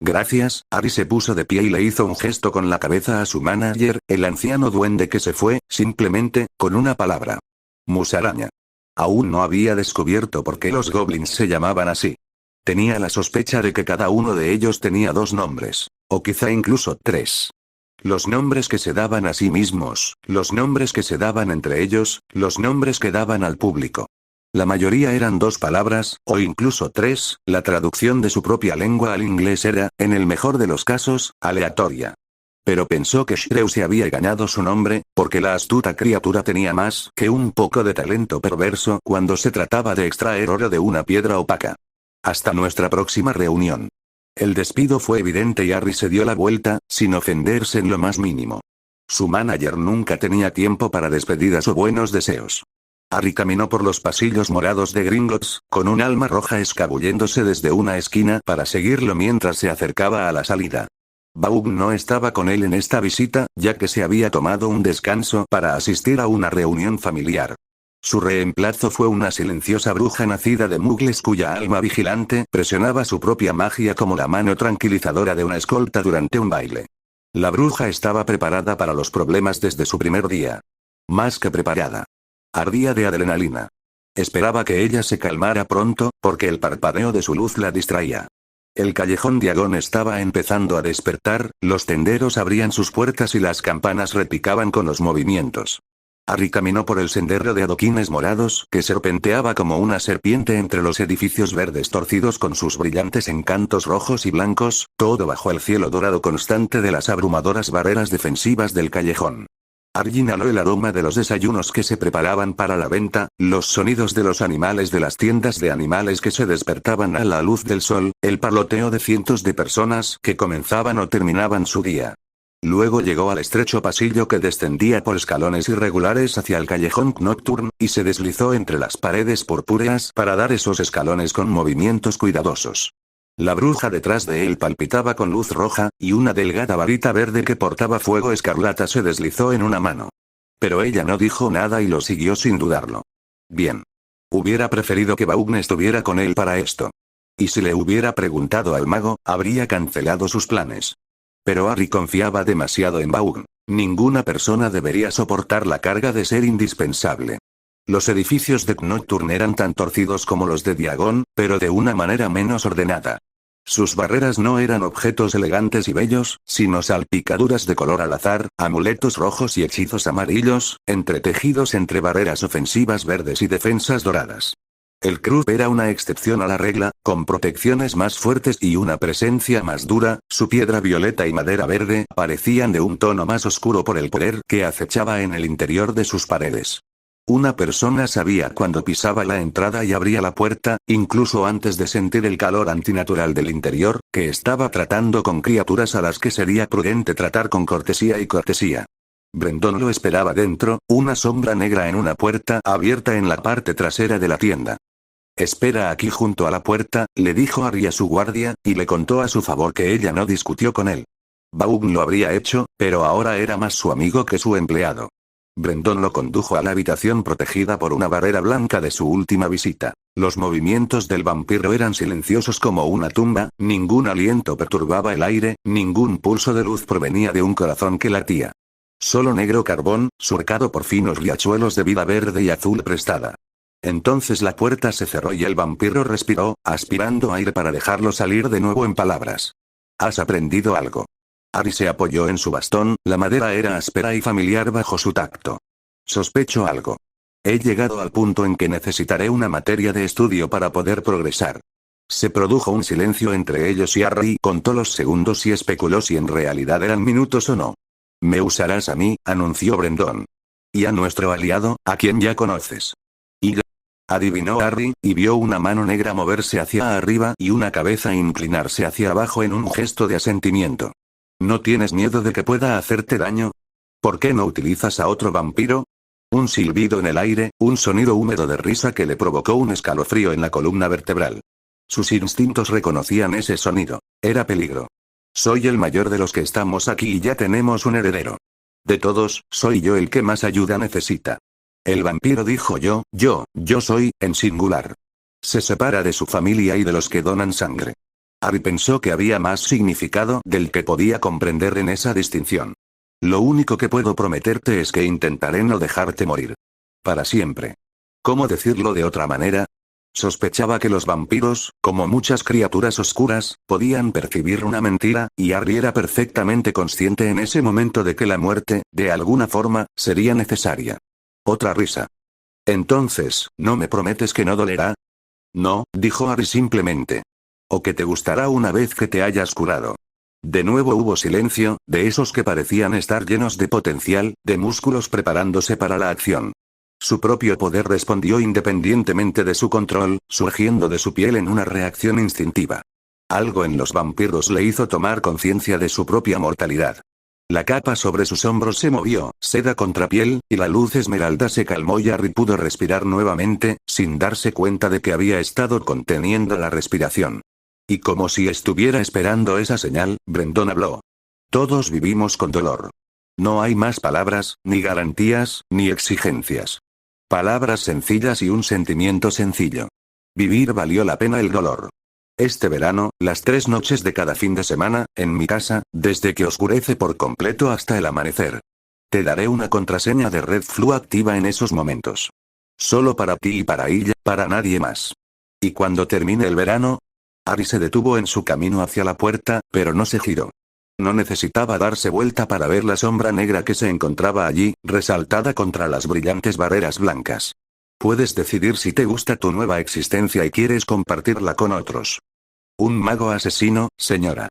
A: Gracias, Harry se puso de pie y le hizo un gesto con la cabeza a su manager, el anciano duende que se fue, simplemente, con una palabra. Musaraña. Aún no había descubierto por qué los goblins se llamaban así. Tenía la sospecha de que cada uno de ellos tenía 2 nombres, o quizá incluso 3. Los nombres que se daban a sí mismos, los nombres que se daban entre ellos, los nombres que daban al público. La mayoría eran 2 palabras, o incluso 3, la traducción de su propia lengua al inglés era, en el mejor de los casos, aleatoria. Pero pensó que Shrew se había ganado su nombre, porque la astuta criatura tenía más que un poco de talento perverso cuando se trataba de extraer oro de una piedra opaca. Hasta nuestra próxima reunión. El despido fue evidente y Harry se dio la vuelta, sin ofenderse en lo más mínimo. Su manager nunca tenía tiempo para despedidas o buenos deseos. Harry caminó por los pasillos morados de Gringotts, con un alma roja escabulléndose desde una esquina para seguirlo mientras se acercaba a la salida. Baug no estaba con él en esta visita, ya que se había tomado un descanso para asistir a una reunión familiar. Su reemplazo fue una silenciosa bruja nacida de mugles cuya alma vigilante presionaba su propia magia como la mano tranquilizadora de una escolta durante un baile. La bruja estaba preparada para los problemas desde su primer día. Más que preparada. Ardía de adrenalina. Esperaba que ella se calmara pronto, porque el parpadeo de su luz la distraía. El callejón Diagon estaba empezando a despertar, los tenderos abrían sus puertas y las campanas repicaban con los movimientos. Harry caminó por el sendero de adoquines morados que serpenteaba como una serpiente entre los edificios verdes torcidos con sus brillantes encantos rojos y blancos, todo bajo el cielo dorado constante de las abrumadoras barreras defensivas del callejón. Harry inhaló el aroma de los desayunos que se preparaban para la venta, los sonidos de los animales de las tiendas de animales que se despertaban a la luz del sol, el parloteo de cientos de personas que comenzaban o terminaban su día. Luego llegó al estrecho pasillo que descendía por escalones irregulares hacia el callejón Nocturne, y se deslizó entre las paredes purpúreas para dar esos escalones con movimientos cuidadosos. La bruja detrás de él palpitaba con luz roja, y una delgada varita verde que portaba fuego escarlata se deslizó en una mano. Pero ella no dijo nada y lo siguió sin dudarlo. Bien. Hubiera preferido que Baugn estuviera con él para esto. Y si le hubiera preguntado al mago, habría cancelado sus planes. Pero Harry confiaba demasiado en Baugn. Ninguna persona debería soportar la carga de ser indispensable. Los edificios de Nocturne eran tan torcidos como los de Diagon, pero de una manera menos ordenada. Sus barreras no eran objetos elegantes y bellos, sino salpicaduras de color al azar, amuletos rojos y hechizos amarillos, entretejidos entre barreras ofensivas verdes y defensas doradas. El Cruz era una excepción a la regla, con protecciones más fuertes y una presencia más dura, su piedra violeta y madera verde parecían de un tono más oscuro por el poder que acechaba en el interior de sus paredes. Una persona sabía cuando pisaba la entrada y abría la puerta, incluso antes de sentir el calor antinatural del interior, que estaba tratando con criaturas a las que sería prudente tratar con cortesía y cortesía. Brendon lo esperaba dentro, una sombra negra en una puerta abierta en la parte trasera de la tienda. Espera aquí junto a la puerta, le dijo Harry a su guardia, y le contó a su favor que ella no discutió con él. Vaughn lo habría hecho, pero ahora era más su amigo que su empleado. Brendon lo condujo a la habitación protegida por una barrera blanca de su última visita. Los movimientos del vampiro eran silenciosos como una tumba, ningún aliento perturbaba el aire, ningún pulso de luz provenía de un corazón que latía. Solo negro carbón, surcado por finos riachuelos de vida verde y azul prestada. Entonces la puerta se cerró y el vampiro respiró, aspirando aire para dejarlo salir de nuevo en palabras. ¿Has aprendido algo? Harry se apoyó en su bastón, la madera era áspera y familiar bajo su tacto. Sospecho algo. He llegado al punto en que necesitaré una materia de estudio para poder progresar. Se produjo un silencio entre ellos y Harry contó los segundos y especuló si en realidad eran minutos o no. Me usarás a mí, anunció Brendon. Y a nuestro aliado, a quien ya conoces. Y ya. Adivinó Harry, y vio una mano negra moverse hacia arriba y una cabeza inclinarse hacia abajo en un gesto de asentimiento. ¿No tienes miedo de que pueda hacerte daño? ¿Por qué no utilizas a otro vampiro? Un silbido en el aire, un sonido húmedo de risa que le provocó un escalofrío en la columna vertebral. Sus instintos reconocían ese sonido. Era peligro. Soy el mayor de los que estamos aquí y ya tenemos un heredero. De todos, soy yo el que más ayuda necesita. El vampiro dijo yo soy, en singular. Se separa de su familia y de los que donan sangre. Harry pensó que había más significado del que podía comprender en esa distinción. Lo único que puedo prometerte es que intentaré no dejarte morir. Para siempre. ¿Cómo decirlo de otra manera? Sospechaba que los vampiros, como muchas criaturas oscuras, podían percibir una mentira, y Harry era perfectamente consciente en ese momento de que la muerte, de alguna forma, sería necesaria. Otra risa. Entonces, ¿no me prometes que no dolerá? No, dijo Harry simplemente. O que te gustará una vez que te hayas curado. De nuevo hubo silencio, de esos que parecían estar llenos de potencial, de músculos preparándose para la acción. Su propio poder respondió independientemente de su control, surgiendo de su piel en una reacción instintiva. Algo en los vampiros le hizo tomar conciencia de su propia mortalidad. La capa sobre sus hombros se movió, seda contra piel, y la luz esmeralda se calmó y Harry pudo respirar nuevamente, sin darse cuenta de que había estado conteniendo la respiración. Y como si estuviera esperando esa señal, Brendon habló. Todos vivimos con dolor. No hay más palabras, ni garantías, ni exigencias. Palabras sencillas y un sentimiento sencillo. Vivir valió la pena el dolor. Este verano, las 3 noches de cada fin de semana, en mi casa, desde que oscurece por completo hasta el amanecer. Te daré una contraseña de Red Flu activa en esos momentos. Solo para ti y para ella, para nadie más. Y cuando termine el verano, Harry se detuvo en su camino hacia la puerta, pero no se giró. No necesitaba darse vuelta para ver la sombra negra que se encontraba allí, resaltada contra las brillantes barreras blancas. Puedes decidir si te gusta tu nueva existencia y quieres compartirla con otros. Un mago asesino, señora.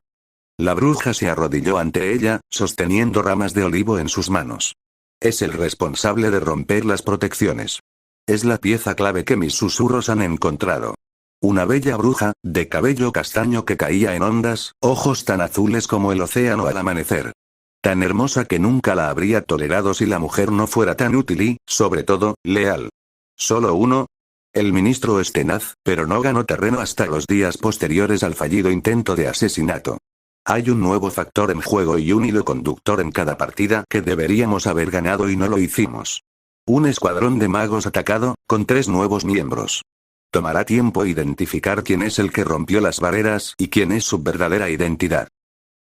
A: La bruja se arrodilló ante ella, sosteniendo ramas de olivo en sus manos. Es el responsable de romper las protecciones. Es la pieza clave que mis susurros han encontrado. Una bella bruja, de cabello castaño que caía en ondas, ojos tan azules como el océano al amanecer. Tan hermosa que nunca la habría tolerado si la mujer no fuera tan útil y, sobre todo, leal. ¿Solo uno? El ministro es tenaz, pero no ganó terreno hasta los días posteriores al fallido intento de asesinato. Hay un nuevo factor en juego y un hilo conductor en cada partida que deberíamos haber ganado y no lo hicimos. Un escuadrón de magos atacado, con 3 nuevos miembros. Tomará tiempo identificar quién es el que rompió las barreras y quién es su verdadera identidad.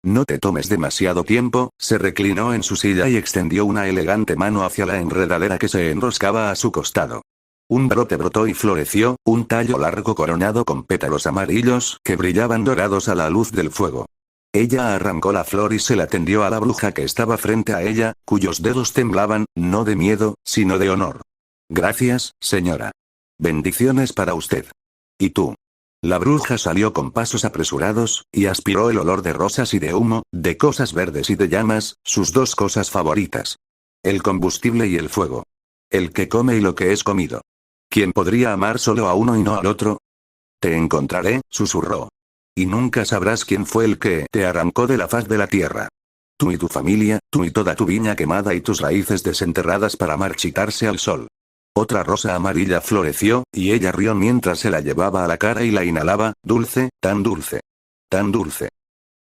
A: No te tomes demasiado tiempo, se reclinó en su silla y extendió una elegante mano hacia la enredadera que se enroscaba a su costado. Un brote brotó y floreció, un tallo largo coronado con pétalos amarillos que brillaban dorados a la luz del fuego. Ella arrancó la flor y se la tendió a la bruja que estaba frente a ella, cuyos dedos temblaban, no de miedo, sino de honor. Gracias, señora. Bendiciones para usted. ¿Y tú? La bruja salió con pasos apresurados, y aspiró el olor de rosas y de humo, de cosas verdes y de llamas, sus dos cosas favoritas. El combustible y el fuego. El que come y lo que es comido. ¿Quién podría amar solo a uno y no al otro? Te encontraré, susurró. Y nunca sabrás quién fue el que te arrancó de la faz de la tierra. Tú y tu familia, tú y toda tu viña quemada y tus raíces desenterradas para marchitarse al sol. Otra rosa amarilla floreció, y ella rió mientras se la llevaba a la cara y la inhalaba, dulce, tan dulce. Tan dulce.